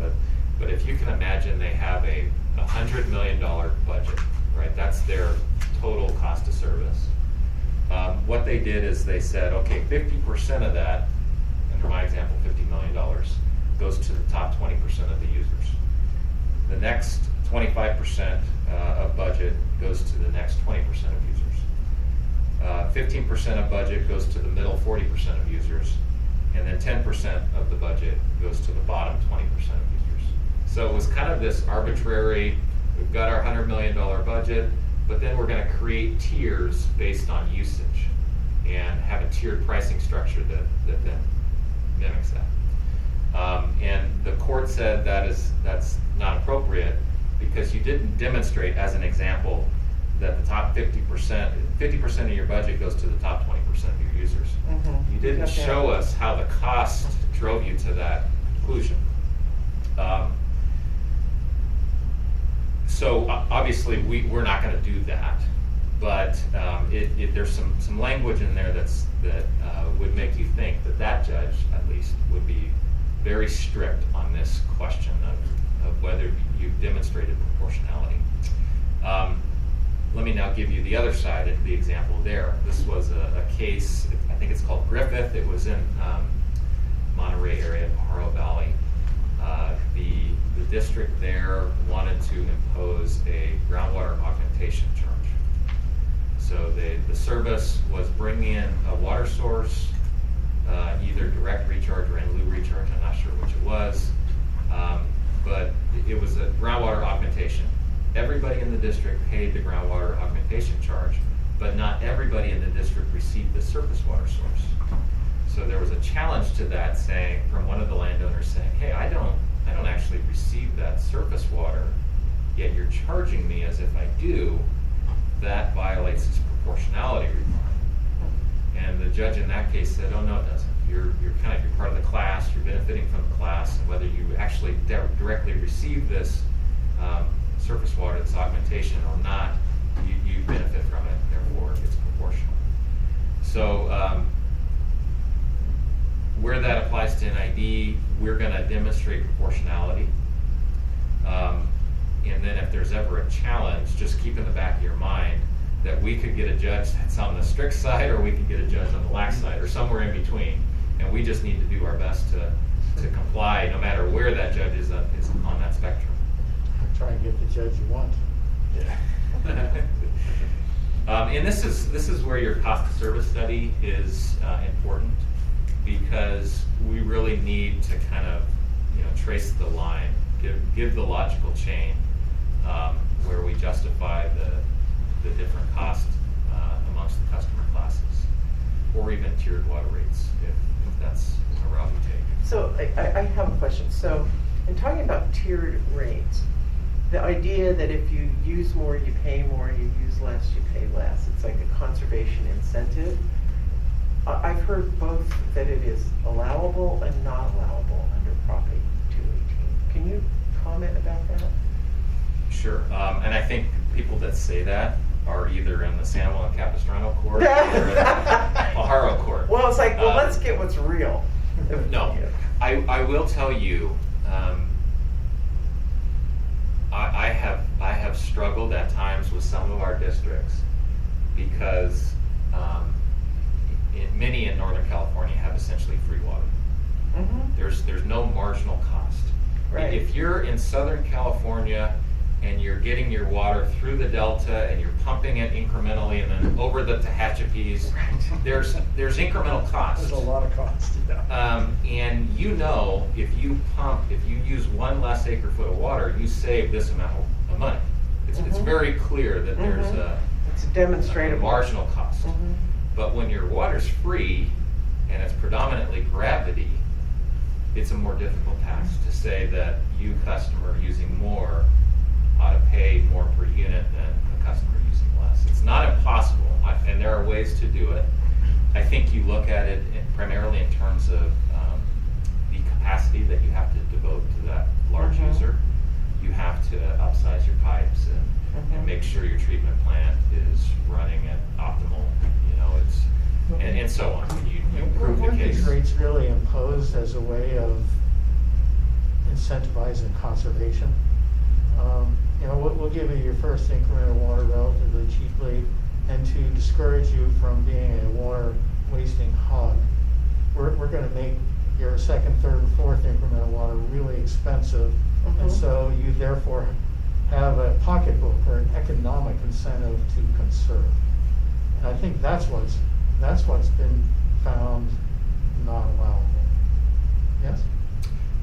but if you can imagine, they have a $100 million budget, right? That's their total cost of service. What they did is they said, okay, 50% of that, under my example, $50 million, goes to the top 20% of the users. The next 25% of budget goes to the next 20% of users. 15% of budget goes to the middle 40% of users, and then 10% of the budget goes to the bottom 20% of users. So it was kind of this arbitrary, we've got our $100 million budget, but then we're gonna create tiers based on usage and have a tiered pricing structure that then mimics that. And the court said that's not appropriate because you didn't demonstrate, as an example, that the top 50% of your budget goes to the top 20% of your users. Mhm. You didn't Okay. show us how the cost drove you to that conclusion. So obviously we're not going to do that, but there's some language in there that would make you think that judge at least would be very strict on this question of whether you've demonstrated proportionality. Let me now give you the other side of the example there. This was a case, I think it's called Griffith. It was in Monterey area, Pajaro Valley. The district there wanted to impose a groundwater augmentation charge. So the service was bringing in a water source, either direct recharge or in lieu recharge, I'm not sure which it was, but it was a groundwater augmentation. Everybody in the district paid the groundwater augmentation charge, but not everybody in the district received the surface water source. So there was a challenge to that, saying, from one of the landowners saying, hey, I don't actually receive that surface water, yet you're charging me as if I do. That violates this proportionality requirement. And the judge in that case said, oh no, it doesn't. You're part of the class, you're benefiting from the class, and whether you actually directly receive this surface water, this augmentation or not, you benefit from it, therefore it's proportional. So where that applies to NID, we're going to demonstrate proportionality. And then if there's ever a challenge, just keep in the back of your mind that we could get a judge that's on the strict side, or we could get a judge on the lax side, or somewhere in between. And we just need to do our best to comply, no matter where that judge is on that spectrum. Try and get the judge you want. And this is where your cost of service study is important, because we really need to kind of trace the line, give the logical chain where we justify the different costs amongst the customer classes, or even tiered water rates if that's a route we take. So I have a question. So in talking about tiered rates, the idea that if you use more, you pay more, you use less, you pay less, it's like a conservation incentive. I've heard both that it is allowable and not allowable under Prop 218. Can you comment about that? Sure. And I think people that say that are either in the San Juan Capistrano court or in the Pajaro court. Well, it's like, well, let's get what's real. No, I will tell you, I have struggled at times with some of our districts because many in Northern California have essentially free water. Mm-hmm. There's no marginal cost. Right. If you're in Southern California and you're getting your water through the Delta and you're pumping it incrementally and then over the Tehachapis, Right. there's incremental cost. There's a lot of cost, yeah. And if you use one less acre foot of water, you save this amount of money. It's Mhm. very clear that there's Mhm. It's a demonstrable. marginal cost. Mhm. But when your water's free and it's predominantly gravity, it's a more difficult task to say that you, customer using more, ought to pay more per unit than a customer using less. It's not impossible, and there are ways to do it. I think you look at it primarily in terms of the capacity that you have to devote to that large Mhm. user. You have to upsize your pipes and Mhm. make sure your treatment plant is running at optimal, and so on. You improve the Weren't case. these rates really imposed as a way of incentivizing conservation? We'll give you your first increment of water relatively cheaply, and to discourage you from being a water wasting hog, we're going to make your second, third, and fourth increment of water really expensive, and Mhm. so you therefore have a pocketbook or an economic incentive to conserve. And I think that's what's been found not allowable. Yes?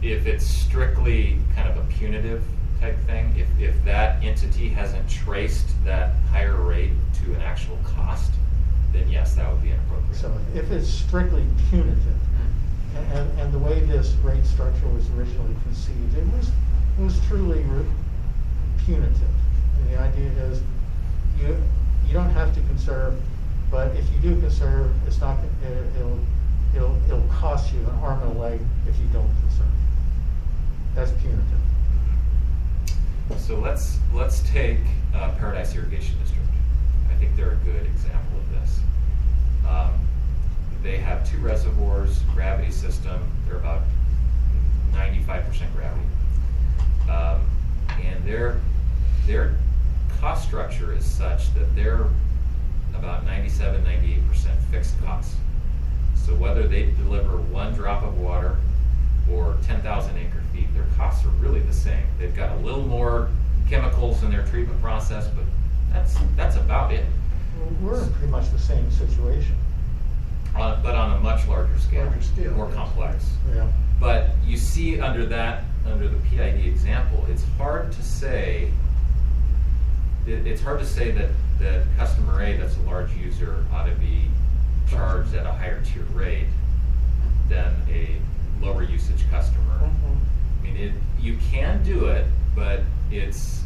If it's strictly kind of a punitive type thing, if that entity hasn't traced that higher rate to an actual cost, then yes, that would be inappropriate. So if it's strictly punitive, and the way this rate structure was originally conceived, it was truly punitive. And the idea is you don't have to conserve, but if you do conserve, it's not it'll cost you an arm and a leg if you don't conserve. That's punitive. So let's take Paradise Irrigation District. I think they're a good example of this. They have 2 reservoirs, gravity system. They're about 95% gravity, and their cost structure is such that they're about 97-98% fixed costs. So whether they deliver 1 drop of water or 10,000 acre feet, their costs are really the same. They've got a little more chemicals in their treatment process, but that's about it. We're in pretty much the same situation. But on a much larger scale, more yes. complex. Yeah. But you see under the PID example, it's hard to say that customer A, that's a large user, ought to be charged at a higher tier rate than a lower usage customer. I mean, you can do it, but it's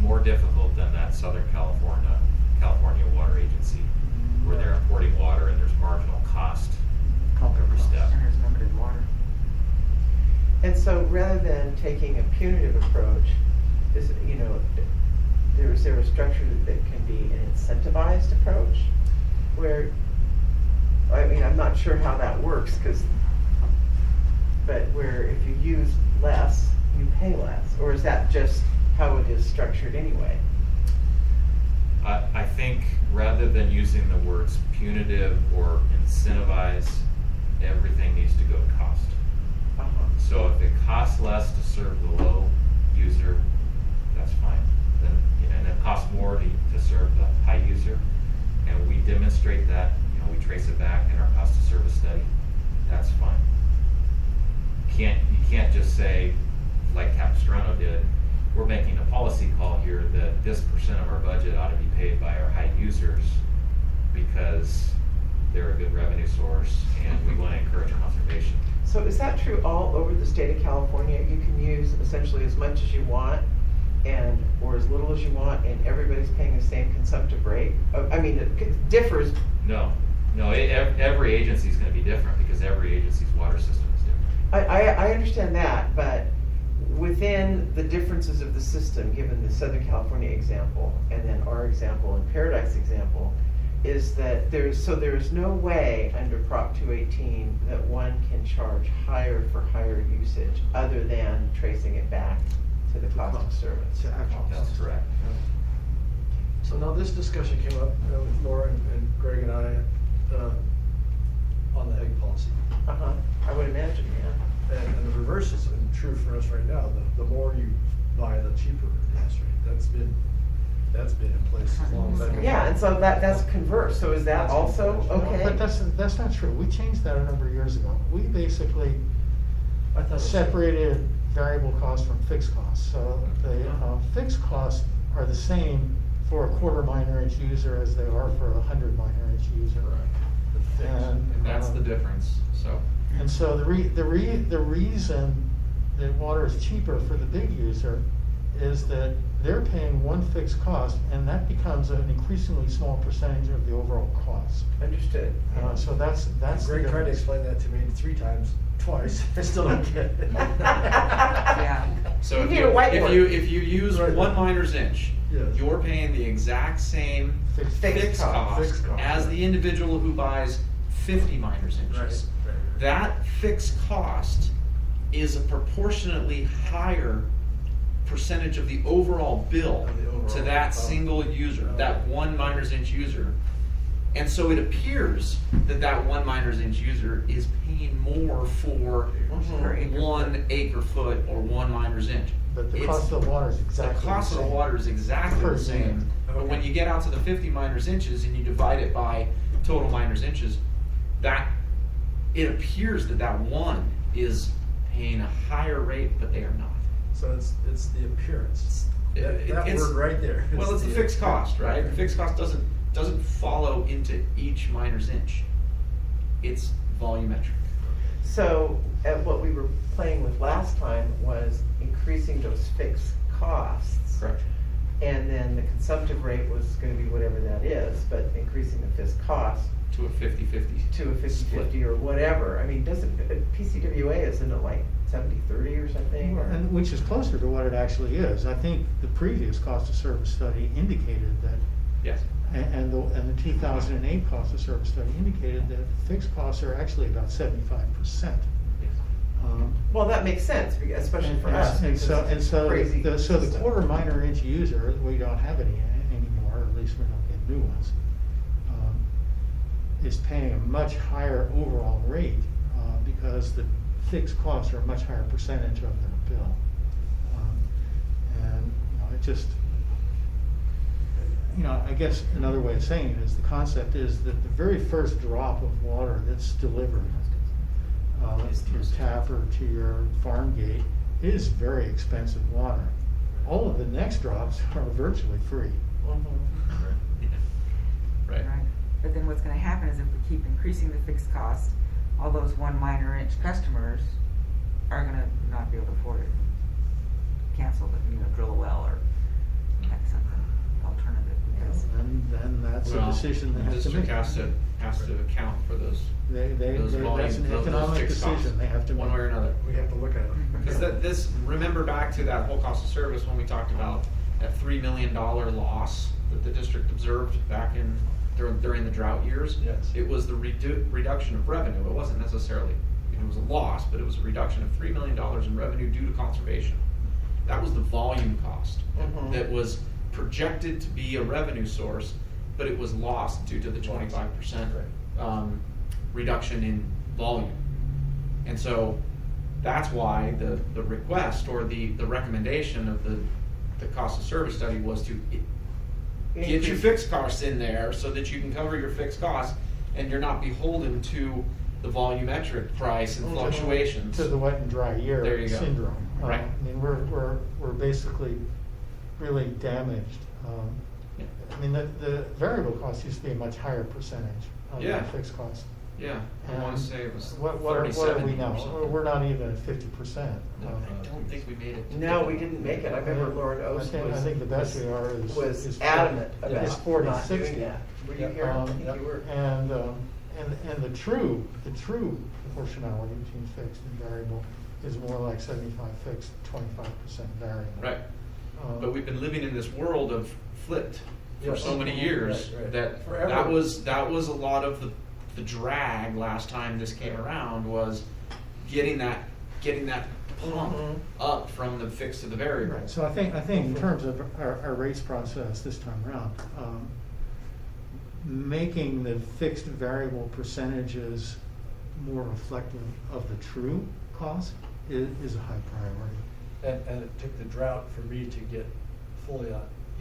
more difficult than that Southern California Water Agency, where they're importing water and there's marginal cost every step. And there's limited water. And so rather than taking a punitive approach, is there a structure that can be an incentivized approach? Where, I mean, I'm not sure how that works, but where if you use less, you pay less, or is that just how it is structured anyway? I think rather than using the words punitive or incentivize, everything needs to go to cost. So if it costs less to serve the low user, that's fine. Then, and it costs more to serve the high user, and we demonstrate that. We trace it back in our cost of service study. That's fine. You can't just say, like Capistrano did, we're making a policy call here that this % of our budget ought to be paid by our high users because they're a good revenue source and we want to encourage conservation. So is that true all over the state of California? You can use essentially as much as you want or as little as you want, and everybody's paying the same consumptive rate? I mean, it differs. No, every agency is going to be different because every agency's water system is different. I understand that, but within the differences of the system, given the Southern California example and then our example and Paradise example, is that there is no way under Prop 218 that one can charge higher for higher usage other than tracing it back to the cost of service. To actual That's cost. correct. So now this discussion came up with Laura and Greg and I on the egg policy. I would imagine, yeah. And the reverse is true for us right now. The more you buy, the cheaper it is, right? That's been in place as long as I've been. Yeah, and so that's converse. So is that That's also converse. okay? But that's not true. We changed that a number of years ago. We basically I thought it was- separated variable costs from fixed costs. So the fixed costs are the same for a 1/4 minor inch user as they are for a 100 minor inch user. The fixed. And that's the difference, so. And so the reason that water is cheaper for the big user is that they're paying one fixed cost, and that becomes an increasingly small percentage of the overall cost. Understood. So that's Greg the tried to difference. explain that to me twice. I still don't get it. Yeah. So You if need you, a whiteboard. if you use Right. 1 miner's inch, Yes. you're paying the exact same Fixed fixed cost. cost Fixed cost. as the individual who buys 50 miner's inches. Right. That fixed cost is a proportionately higher percentage of the overall bill Of the overall, to that oh. single user, Oh. that 1 miner's inch user. And so it appears that 1 miner's inch user is paying more for Per acre 1 acre foot or 1 miner's inch. But the It's- cost of the water is the exactly cost of the same. water is exactly Per the same, unit. but when you get out to the 50 miner's inches and you divide it by total miner's inches, that it appears that 1 is paying a higher rate, but they are not. So it's the appearance. That It's- word right there. Well, it's the fixed cost, right? The fixed cost doesn't follow into each miner's inch. It's volumetric. So, what we were playing with last time was increasing those fixed costs. Correct. And then the consumptive rate was gonna be whatever that is, but increasing the fixed cost To a 50-50. to a 50/50 or whatever. I mean, doesn't, PCWA, isn't it like 70/30 or something? Or- And which is closer to what it actually is. I think the previous cost of service study indicated that, Yes. and the 2008 cost of service study indicated that fixed costs are actually about 75%. Yes. Well, that makes sense, especially for us. And so, because it's a crazy the system. quarter minor inch user, we don't have any anymore, or at least we don't get new ones, is paying a much higher overall rate, because the fixed costs are a much higher percentage of their bill. And, it just, I guess another way of saying it is, the concept is that the very first drop of water that's delivered to your tap or to your farm gate is very expensive water. All of the next drops are virtually free. Mhm. Right. But then what's gonna happen is if we keep increasing the fixed cost, all those 1 minor inch customers are gonna not be able to afford it. Cancel the, drill a well or like something alternative because. And then that's a Well, decision they the have to district make. has to account for those They, those volume, that's an those economic fixed costs, decision they have to make. one way or another. We have to look at it. Because remember back to that whole cost of service when we talked about that $3 million loss that the district observed back during the drought years? Yes. It was the reduction of revenue. It wasn't necessarily, it was a loss, but it was a reduction of $3 million in revenue due to conservation. That was the volume cost Mhm. that was projected to be a revenue source, but it was lost due to the 25% reduction in volume. And so that's why the request or the recommendation of the cost of service study was to get your Increase- fixed costs in there so that you can cover your fixed costs and you're not beholden to the volumetric price and Mhm. fluctuations. To the wet and dry year There you go. syndrome. Right. I mean, we're basically really damaged. Yeah. I mean, the variable cost used to be a much higher percentage of the Yeah. fixed cost. Yeah, I want to say it was What are we 37 now? or something. We're not even at 50%. No, I don't think we made it. to No, 50. we didn't make it. I remember Lauren I Ost think the best we are is. was is adamant 40 about is 40, not 60. doing that. Were you here? I think you were. And the true proportionality between fixed and variable is more like 75 fixed, 25% variable. Right. Um, But we've been living in this world of flipped for Yes. so many years Right, right. that Forever. that was a lot of the drag last time this came around was getting that pump Mhm. up from the fixed to the variable. Right, so I think in terms of our rates process this time around, making the fixed variable percentages more reflective of the true cost is a high priority. And it took the drought for me to get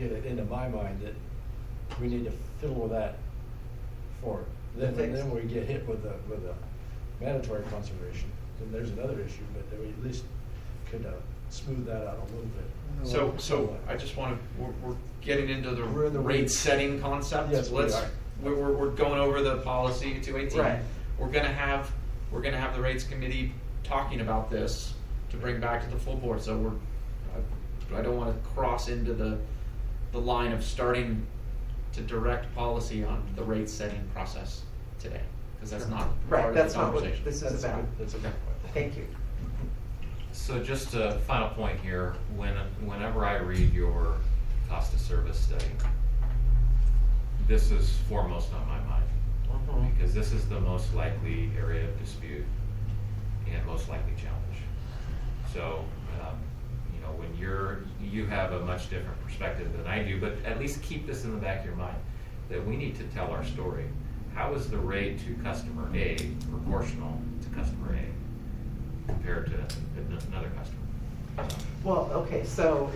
it into my mind that we need to fiddle with that for, then Fixed. we get hit with the mandatory conservation, then there's another issue, but then we at least could smooth that out a little bit. So I just want to, we're getting into the We're in the rate weeds. setting concept. Yes, we are. We're going over the policy 218. Right. We're gonna have the rates committee talking about this to bring back to the full board. So I don't want to cross into the line of starting to direct policy on the rate setting process today, because that's not Right, part of that's the not what conversation. this is That's a about. good- that's a good point. Thank you. So just a final point here, whenever I read your cost of service study, this is foremost on my mind. Mhm. Because this is the most likely area of dispute and most likely challenge. So, when you have a much different perspective than I do, but at least keep this in the back of your mind, that we need to tell our story. How is the rate to customer A proportional to customer A compared to another customer? Well, okay, so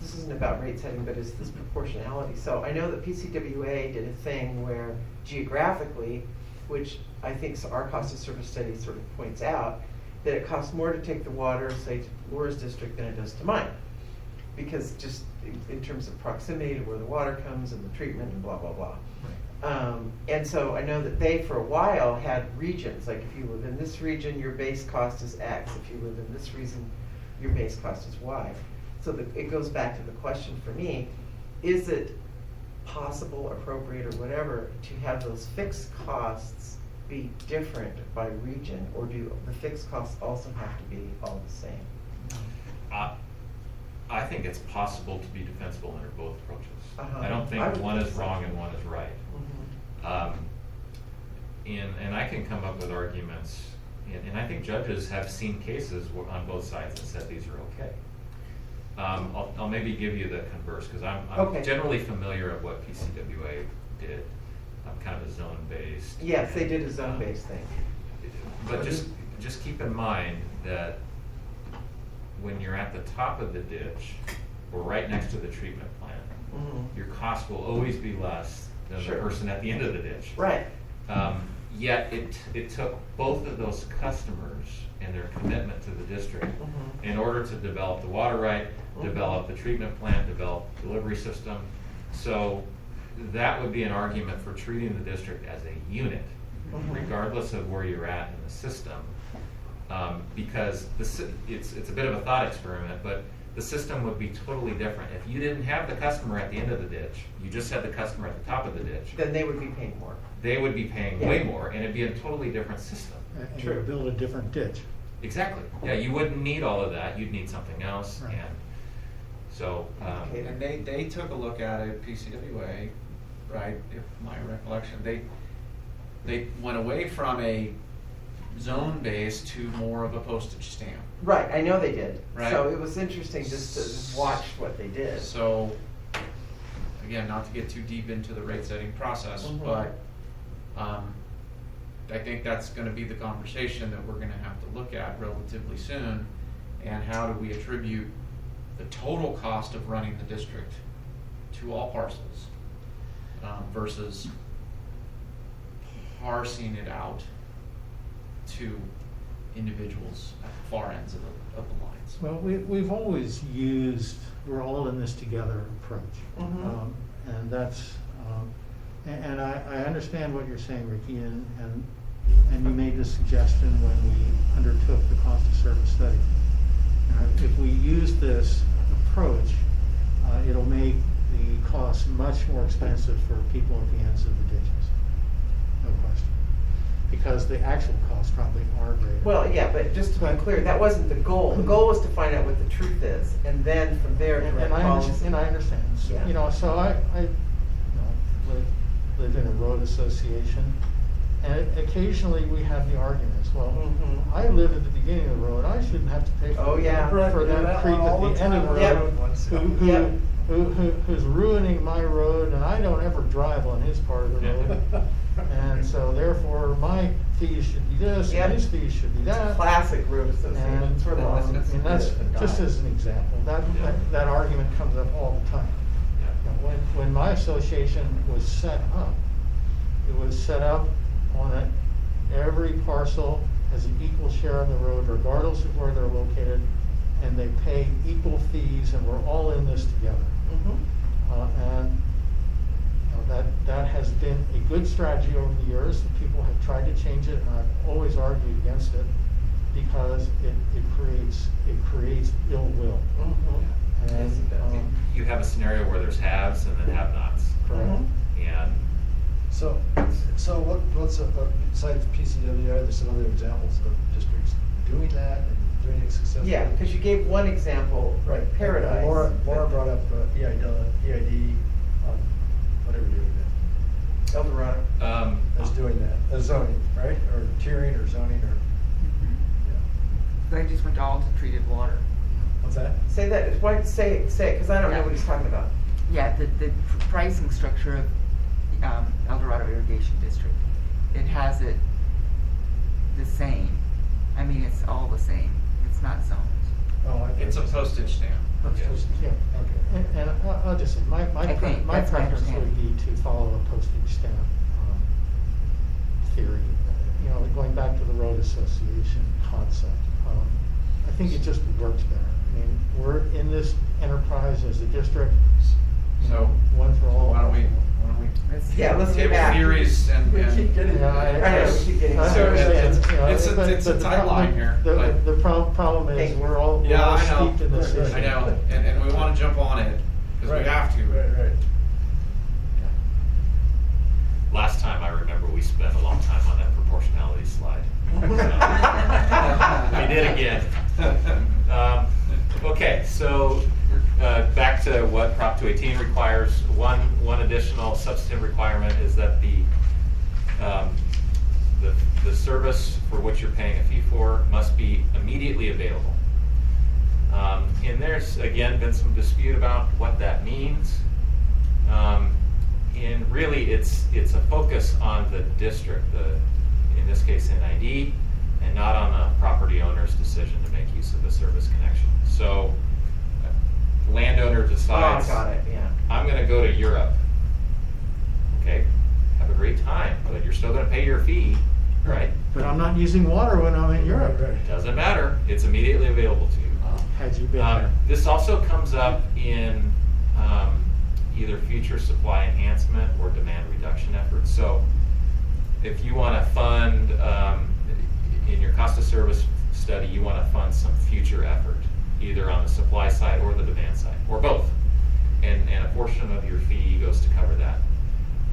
this isn't about rate setting, but it's this proportionality. So I know that PCWA did a thing where geographically, which I think our cost of service study sort of points out, that it costs more to take the water, say, to Laura's district than it does to mine. Because just in terms of proximity to where the water comes and the treatment and blah, blah, blah. And so I know that they, for a while, had regions, like if you live in this region, your base cost is X. If you live in this region, your base cost is Y. So it goes back to the question for me, is it possible, appropriate, or whatever, to have those fixed costs be different by region, or do the fixed costs also have to be all the same? I think it's possible to be defensible under both approaches. Uh-huh. I don't I think would one think is so. wrong and one is right. And I can come up with arguments, and I think judges have seen cases on both sides and said these are okay. I'll maybe give you the converse, because I'm Okay. generally familiar of what PCWA did. I'm kind of a zone-based. Yes, they did a zone-based thing. But just keep in mind that when you're at the top of the ditch, or right next to the treatment plant, your cost will always be less than Sure. the person at the end of the ditch. Right. Yet it took both of those customers and their commitment to the district in order to develop the water right, develop the treatment plant, develop the delivery system. So that would be an argument for treating the district as a unit, regardless of where you're at in the system. Because it's a bit of a thought experiment, but the system would be totally different. If you didn't have the customer at the end of the ditch, you just had the customer at the top of the ditch, Then they would be paying more. they would be paying way more, and it'd be a totally different system. And True. you build a different ditch. Exactly. Yeah, you wouldn't need all of that. You'd need something else, Right. and so. Okay. And they took a look at it, PCWA, right, if my recollection, they went away from a zone base to more of a postage stamp. Right, I know they did. Right. So it was interesting just to watch what they did. So, again, not to get too deep into the rate setting process, but I think that's gonna be the conversation that we're gonna have to look at relatively soon. And how do we attribute the total cost of running the district to all parcels versus parsing it out to individuals at the far ends of the lines. Well, we've always used, we're all in this together approach. Mhm. And that's, and I understand what you're saying, Ricky, and you made this suggestion when we undertook the cost of service study. If we use this approach, it'll make the cost much more expensive for people at the ends of the ditches, no question. Because the actual costs probably are greater. Well, yeah, but just to be clear, that wasn't the goal. The goal was to find out what the truth is, and then from there direct policy. And I understand. Yeah. You know, so I lived in a road association, and occasionally we have the arguments, well, I live at the beginning of the road, I shouldn't have to pay for Oh, yeah. for Right, yeah, that that creep one all at the the end of the time. Yep. road, Yep. who's ruining my road, and I don't ever drive on his part of the road. And so therefore, my fees should be this, Yep. and his fees should be It's a that. classic road association. And, It's where lots of and that's die. just as an example, that argument comes up all the time. You know, when my association was set up, it was set up on it, every parcel has an equal share of the road regardless of where they're located, and they pay equal fees, and we're all in this together. And you know, that has been a good strategy over the years, and people have tried to change it, and I've always argued against it because it creates ill will. Yes, And, it does. You have a scenario where there's haves and then have-nots, correct. and So what's, besides PCWI, there's some other examples of districts doing that and doing it successfully? Yeah, because you gave one example, Right. Paradise. Laura but brought up EID on whatever you're doing El Dorado. that's doing that, zoning, right? Or tiering or zoning or, yeah. I just went to all to treated water. What's that? Say that, why, say it, because I don't know what he's talking about. Yeah, the pricing structure of El Dorado Irrigation District, it has it the same. I mean, it's all the same. It's not zones. Oh, I It's a postage stamp. Yeah, Okay. and I'll just say, my I think my that's my preference would understanding. be to follow a postage stamp theory. You know, going back to the road association concept. I think it just works better. I mean, we're in this enterprise as a district, you know, one for all. Why don't we Yeah, let's get table back. theories and We keep getting. Yeah, I know, we keep getting. I So understand, it's- you know, it's a- but- it's a but the tight problem- line here, but- The problem is, Thank you. we're all Yeah, I know. steeped in this Right, issue. right. I know, and we wanna jump on it, cause we Right, have to. Right. Last time I remember we spent a long time on that proportionality slide. We did again. Okay, so back to what Prop 218 requires. One additional substantive requirement is that the service for which you're paying a fee for must be immediately available. And there's, again, been some dispute about what that means. And really, it's a focus on the district, in this case NID, and not on the property owner's decision to make use of the service connection. So, landowner decides, Oh, got it, yeah. I'm gonna go to Europe. Okay, have a great time, but you're still gonna pay your fee, right? But I'm not using water when I'm in Europe. Right. Doesn't matter, it's immediately available to you. Had you been there. This also comes up in either future supply enhancement or demand reduction efforts. So if you want to fund, in your cost of service study, you want to fund some future effort, either on the supply side or the demand side, or both. And a portion of your fee goes to cover that.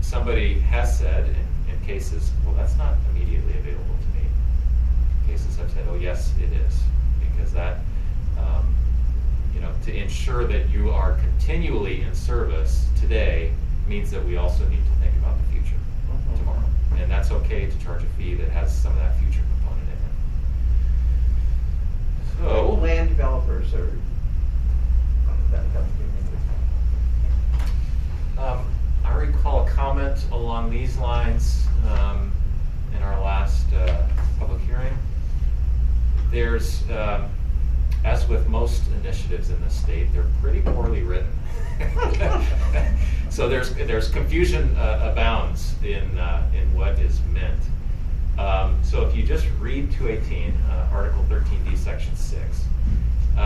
Somebody has said in cases, well, that's not immediately available to me. Cases have said, oh yes, it is, because that, to ensure that you are continually in service today means that we also need to think about the future tomorrow. And that's okay to charge a fee that has some of that future component in it. So, Land developers are. I recall a comment along these lines in our last public hearing. There's, as with most initiatives in the state, they're pretty poorly written. So there's confusion abounds in what is meant. So if you just read 218, Article 13D, Section 6,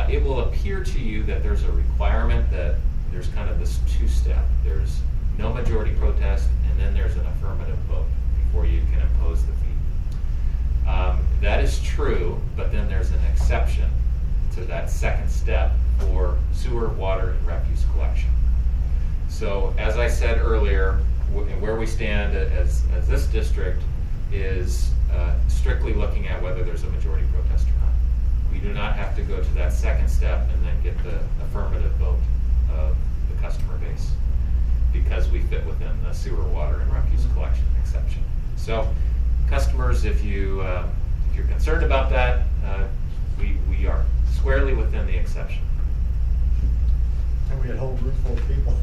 it will appear to you that there's a requirement that there's kind of this two-step. There's no majority protest, and then there's an affirmative vote before you can impose the fee. That is true, but then there's an exception to that second step for sewer, water, and refuse collection. So as I said earlier, where we stand as this district is strictly looking at whether there's a majority protest or not. We do not have to go to that second step and then get the affirmative vote of the customer base, because we fit within the sewer, water, and refuse collection exception. So customers, if you're concerned about that, we are squarely within the exception. And we had a whole room full of people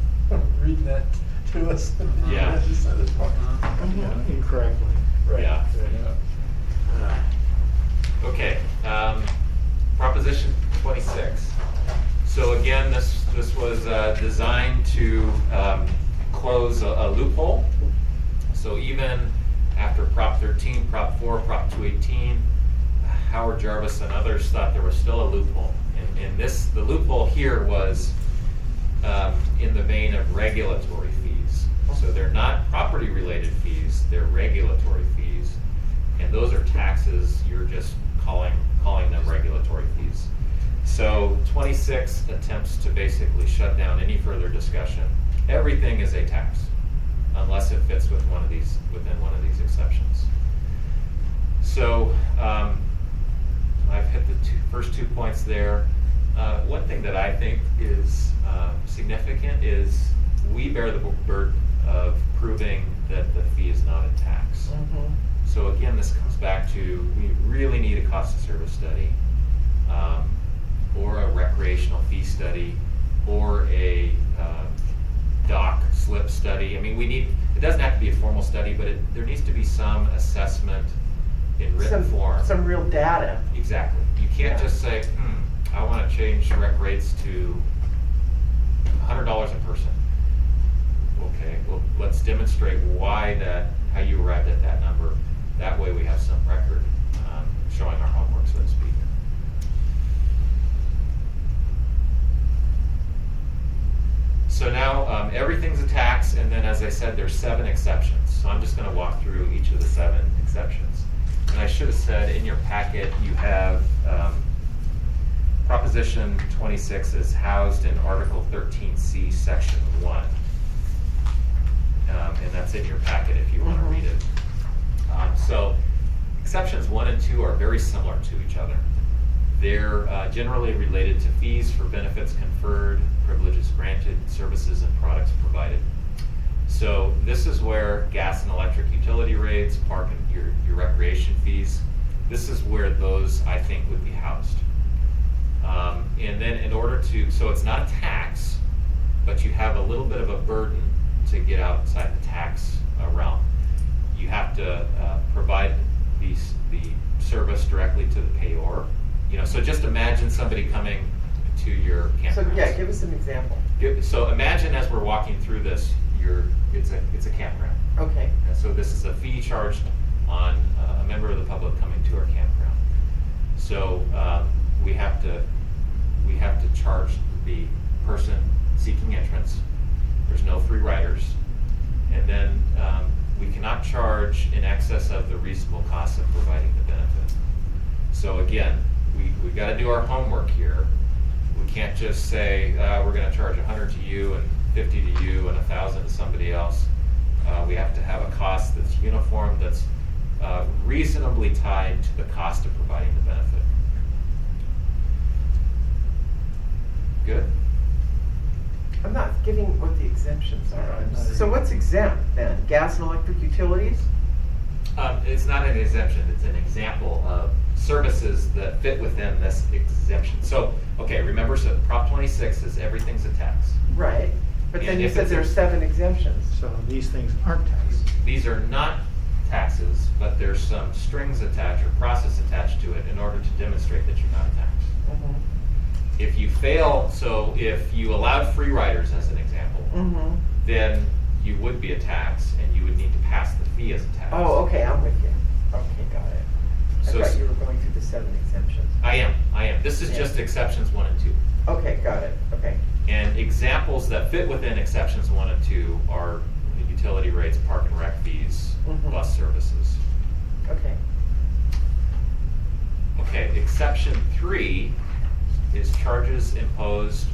reading that to us. Yeah. Just said it. Incorrectly. Right. Yeah. Okay, Proposition 26. So again, this was designed to close a loophole. So even after Prop 13, Prop 4, Prop 218, Howard Jarvis and others thought there was still a loophole. And the loophole here was in the vein of regulatory fees. So they're not property-related fees, they're regulatory fees. And those are taxes, you're just calling them regulatory fees. So 26 attempts to basically shut down any further discussion. Everything is a tax, unless it fits within one of these exceptions. So I've hit the first 2 points there. One thing that I think is significant is we bear the burden of proving that the fee is not a tax. So again, this comes back to, we really need a cost of service study, or a recreational fee study, or a dock slip study. I mean, it doesn't have to be a formal study, but there needs to be some assessment in written form. Some real data. Exactly. You can't just say, I want to change rec rates to $100 a person. Okay, well, let's demonstrate how you arrived at that number. That way we have some record showing our homework, so to speak. So now everything's a tax, and then as I said, there's 7 exceptions. So I'm just going to walk through each of the 7 exceptions. And I should have said in your packet you have Proposition 26 is housed in Article 13C, Section 1. And that's in your packet if you want to read it. So exceptions 1 and 2 are very similar to each other. They're generally related to fees for benefits conferred, privileges granted, services and products provided. So this is where gas and electric utility rates, park and your recreation fees, this is where those, I think, would be housed. And then in order to, so it's not a tax, but you have a little bit of a burden to get outside the tax realm. You have to provide the service directly to the payor. You know, so just imagine somebody coming to your So campground. yeah, give us an example. So imagine as we're walking through this, it's a campground. Okay. And so this is a fee charged on a member of the public coming to our campground. So we have to charge the person seeking entrance. There's no free riders, and then we cannot charge in excess of the reasonable cost of providing the benefit. So again, we got to do our homework here. We can't just say we're going to charge 100 to you and 50 to you and 1,000 to somebody else. We have to have a cost that's uniform, that's reasonably tied to the cost of providing the benefit. Good? I'm not getting what the exemptions are. So what's exempt then? Gas and electric utilities? It's not an exemption, it's an example of services that fit within this exemption. So, okay, remember, so Prop 26 is everything's a tax. Right. But then And you if said it's there are a- 7 exemptions. So these things aren't taxes. These are not taxes, but there's some strings attached or process attached to it in order to demonstrate that you're not a tax. Mm-hmm. If you fail, so if you allowed free riders as an example, Mm-hmm. then you would be a tax and you would need to pass the fee as a tax. Oh, okay, I'm with you. Okay, got it. I So thought you were going through the 7 exemptions. I am. This is Yeah. just exceptions 1 and 2. Okay, got it. Okay. And examples that fit within exceptions 1 and 2 are the utility rates, park and rec fees, Mhm. bus services. Okay. Okay, exception 3 is charges imposed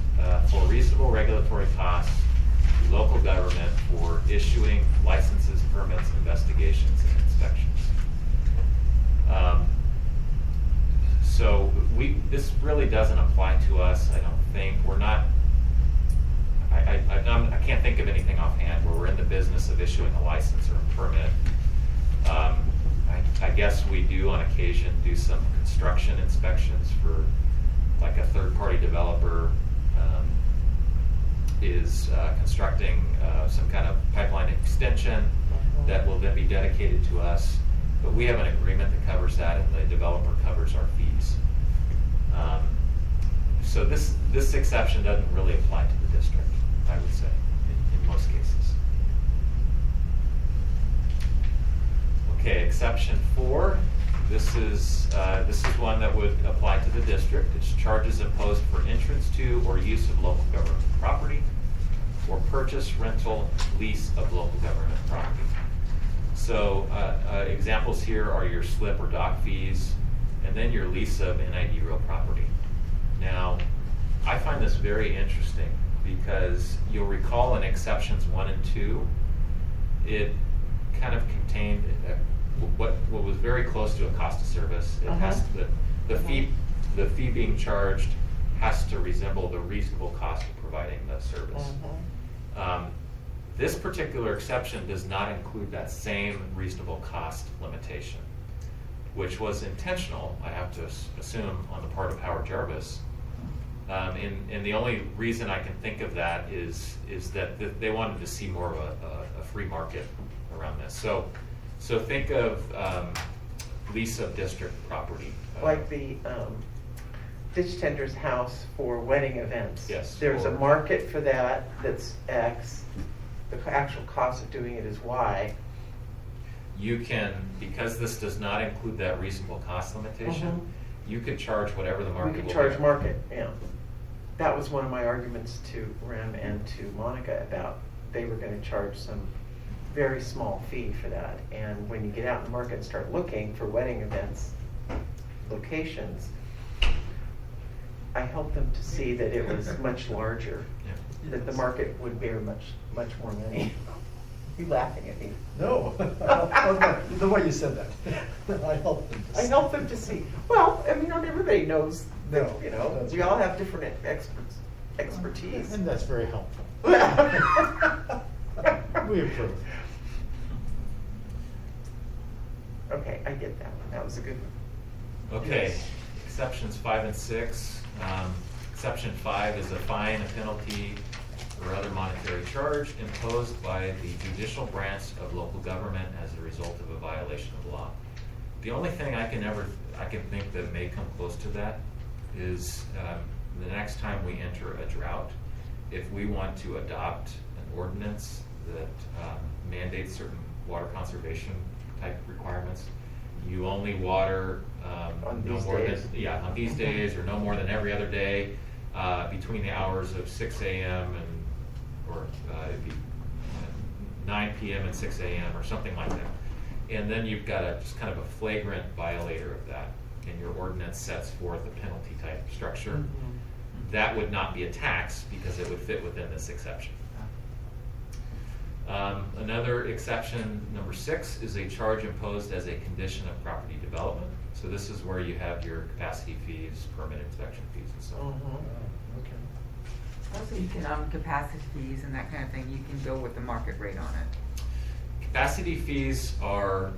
for reasonable regulatory costs to local government for issuing licenses, permits, investigations, and inspections. So this really doesn't apply to us, I don't think. We're not, I can't think of anything offhand where we're in the business of issuing a license or a permit. I guess we do on occasion do some construction inspections for, like, a third-party developer is constructing some kind of pipeline extension that will then be dedicated to us. But we have an agreement that covers that, and the developer covers our fees. So this exception doesn't really apply to the district, I would say, in most cases. Okay, exception 4. This is one that would apply to the district. It's charges imposed for entrance to or use of local government property, or purchase, rental, lease of local government property. So examples here are your slip or dock fees, and then your lease of NID real property. Now, I find this very interesting because you'll recall in exceptions 1 and 2, it kind of contained what was very close to a cost of service. It has the fee being charged has to resemble the reasonable cost of providing the service. This particular exception does not include that same reasonable cost limitation, which was intentional, I have to assume, on the part of Howard Jarvis. And the only reason I can think of that is that they wanted to see more of a free market around this. So think of lease of district property. Like the ditch tender's house for wedding events. Yes, There's a or- market for that that's X. The actual cost of doing it is Y. You can, because this does not include that reasonable cost limitation, you could charge whatever the We market could will charge bear. market, yeah. that was one of my arguments to Rem and to Monica about they were gonna charge some very small fee for that. And when you get out in the market and start looking for wedding events, locations, I helped them to see that it was much larger, Yeah. that the market would bear much more money. You laughing at me? No, the way you said that, I helped them. I help them to see. Well, I mean, not everybody knows that, No, you know, that's we all right. have different expertise. And that's very helpful. We approve. Okay, I get that one. That was a good one. Okay, Yes. exceptions 5 and 6. Exception 5 is a fine, a penalty, or other monetary charge imposed by the judicial branch of local government as a result of a violation of law. The only thing I can think that may come close to that is the next time we enter a drought, if we want to adopt an ordinance that mandates certain water conservation type requirements, you only water On no these more days. than, yeah, on these days, or no more than every other day, between the hours of 6 a.m. or it'd be 9 p.m. and 6 a.m. or something like that. And then you've got just kind of a flagrant violator of that, and your ordinance sets forth a penalty type structure. That would not be a tax because it would fit within this exception. Another exception, number 6, is a charge imposed as a condition of property development. So this is where you have your capacity fees, permit inspection fees, and so on. Oh, okay. Also, you can, capacity fees and that kind of thing, you can go with the market rate on it. Capacity fees are,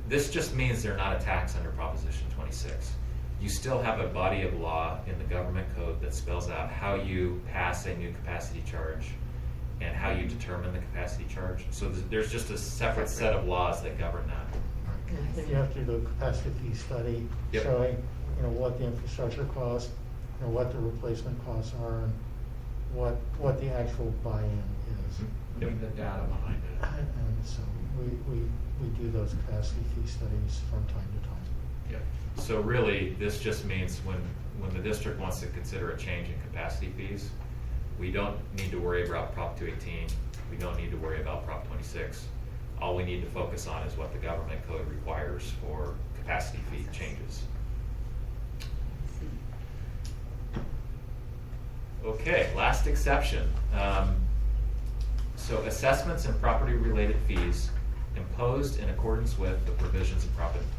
this just means they're not a tax under Proposition 26. You still have a body of law in the government code that spells out how you pass a new capacity charge and how you determine the capacity charge. So there's just a separate set of laws that govern that. And you have to do a capacity fee study Yep. showing, you know, what the infrastructure costs, you know, what the replacement costs are, and what the actual buy-in is. Need the data behind it. And so we do those capacity fee studies from time to time. Yep. So really, this just means when the district wants to consider a change in capacity fees, we don't need to worry about Prop 218. We don't need to worry about Prop 26. All we need to focus on is what the government code requires for capacity fee changes. Okay, last exception. So assessments and property-related fees imposed in accordance with the provisions of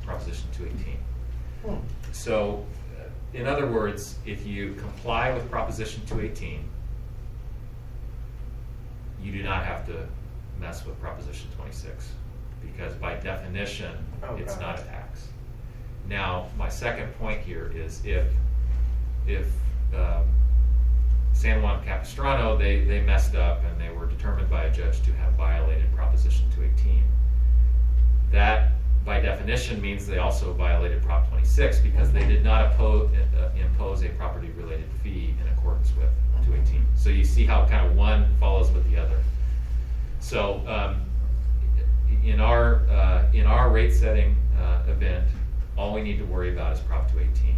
Proposition 218. So, in other words, if you comply with Proposition 218, you do not have to mess with Proposition 26, because by definition, Oh, it's God. not a tax. Now, my second point here is if San Juan Capistrano, they messed up and they were determined by a judge to have violated Proposition 218, that by definition means they also violated Prop 26 because they did not impose a property-related fee in accordance with 218. So you see how kind of one follows with the other. So in our rate setting event, all we need to worry about is Prop 218.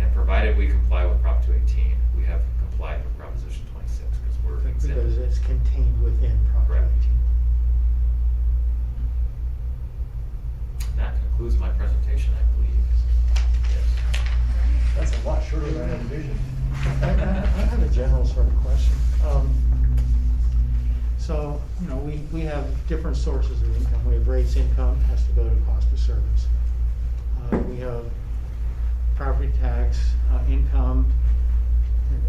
And provided we comply with Prop 218, we have complied with Proposition 26 because we're exempt. Because it's contained within Prop Correct. 218. And that concludes my presentation, I believe. Yes. That's a lot shorter than I envisioned. I have a general sort of question. So, you know, we have different sources of income. We have rates income, has to go to cost of service. We have property tax income,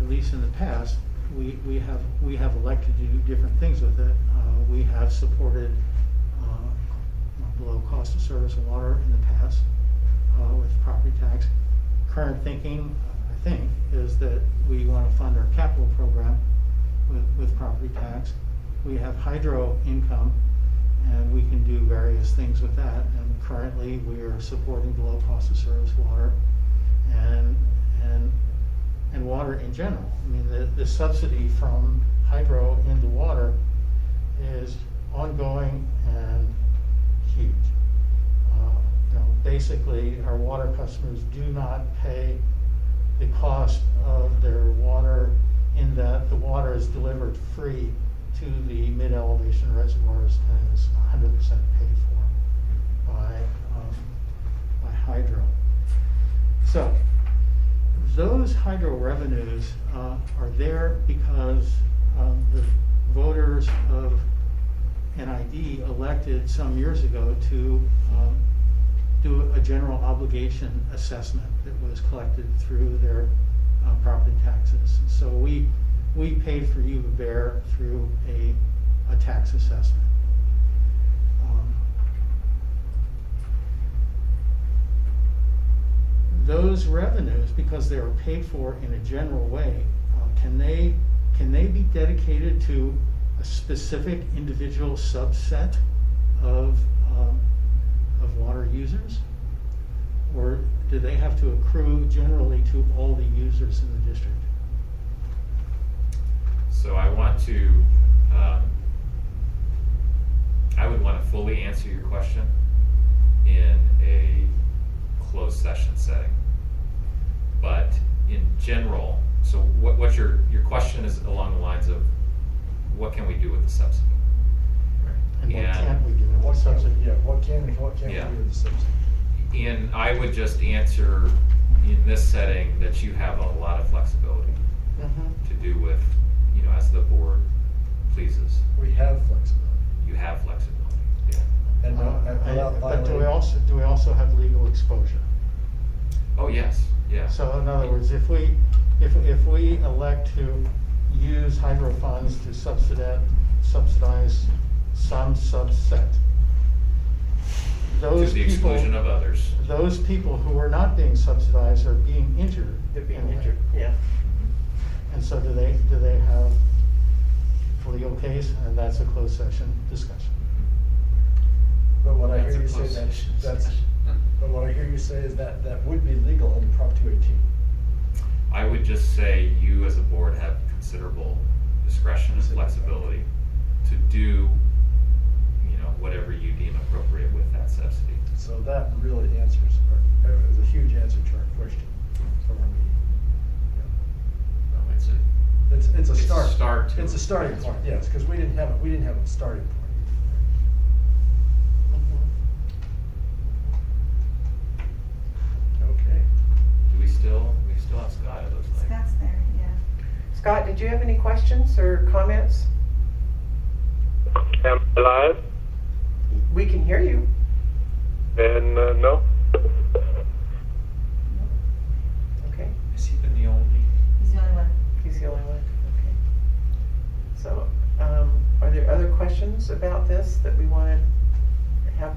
at least in the past, we have elected to do different things with it. We have supported below cost of service and water in the past with property tax. Current thinking, I think, is that we want to fund our capital program with property tax. We have hydro income, and we can do various things with that. And currently, we are supporting below cost of service water and water in general. I mean, the subsidy from hydro into water is ongoing and huge. You know, basically, our water customers do not pay the cost of their water in that the water is delivered free to the mid-elevation reservoirs and is 100% paid for by hydro. So those hydro revenues are there because the voters of NID elected some years ago to do a general obligation assessment that was collected through their property taxes. So we paid for you to bear through a tax assessment. Those revenues, because they were paid for in a general way, can they be dedicated to a specific individual subset of water users? Or do they have to accrue generally to all the users in the district? So I want to, I would want to fully answer your question in a closed session setting. But in general, so what your question is along the lines of what can we do with the subsidy? And what And can't we do with What the can, subsidy? yeah, what can we Yeah. do with the subsidy? And I would just answer in this setting that you have a lot of flexibility Mhm. to do with, as the board pleases. We have flexibility. You have flexibility, yeah. And without But do violating. we also have legal exposure? Oh, yes, yeah. So in other words, if we elect to use hydro funds to subsidize some subset, To those the people, exclusion of others. those people who are not being subsidized are being injured. They're being in a way. injured, yeah. And so do they have a legal case? And that's a closed session discussion. But what I That's hear a you say, closed session that's, discussion. but what I hear you say is that would be legal under Prop 218. I would just say you as a board have considerable discretion and flexibility to do, whatever you deem appropriate with that subsidy. So that really answers, is a huge answer to our question from our meeting. No, it's a, It's a It's a start. start to It's a starting answer. point, yes, because we didn't have a starting point. Okay. do we still have Scott, it looks like. Scott's there, yeah. Scott, did you have any questions or comments? Am I live? We can hear you. Then no. Okay, Has he been the only? He's the only one. he's the only one, okay. So, are there other questions about this that we want to have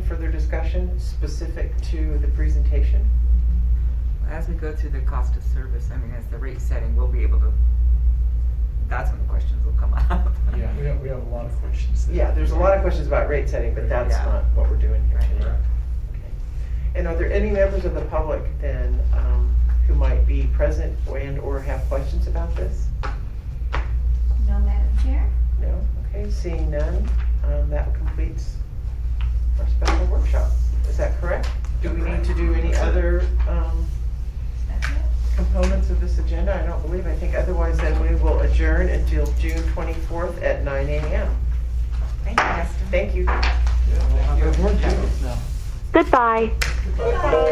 further discussion specific to the presentation? As we go through the cost of service, as the rate setting, we'll be able to, that's when the questions will come up. Yeah. We have a lot of questions there. Yeah, there's a lot of questions about rate setting, but that's Yeah. not what we're doing here Right. today. Okay. And are there any members of the public then who might be present and/or have questions about this? No, Madam Chair? No? Okay, seeing none, that completes our special workshop. Is that correct? Do we need to do any other That's it? components of this agenda? I don't believe. I think otherwise then we will adjourn until June 24th at 9 a.m. Thank you, Justin. Thank you. We'll have our board meetings now. Goodbye. Goodbye.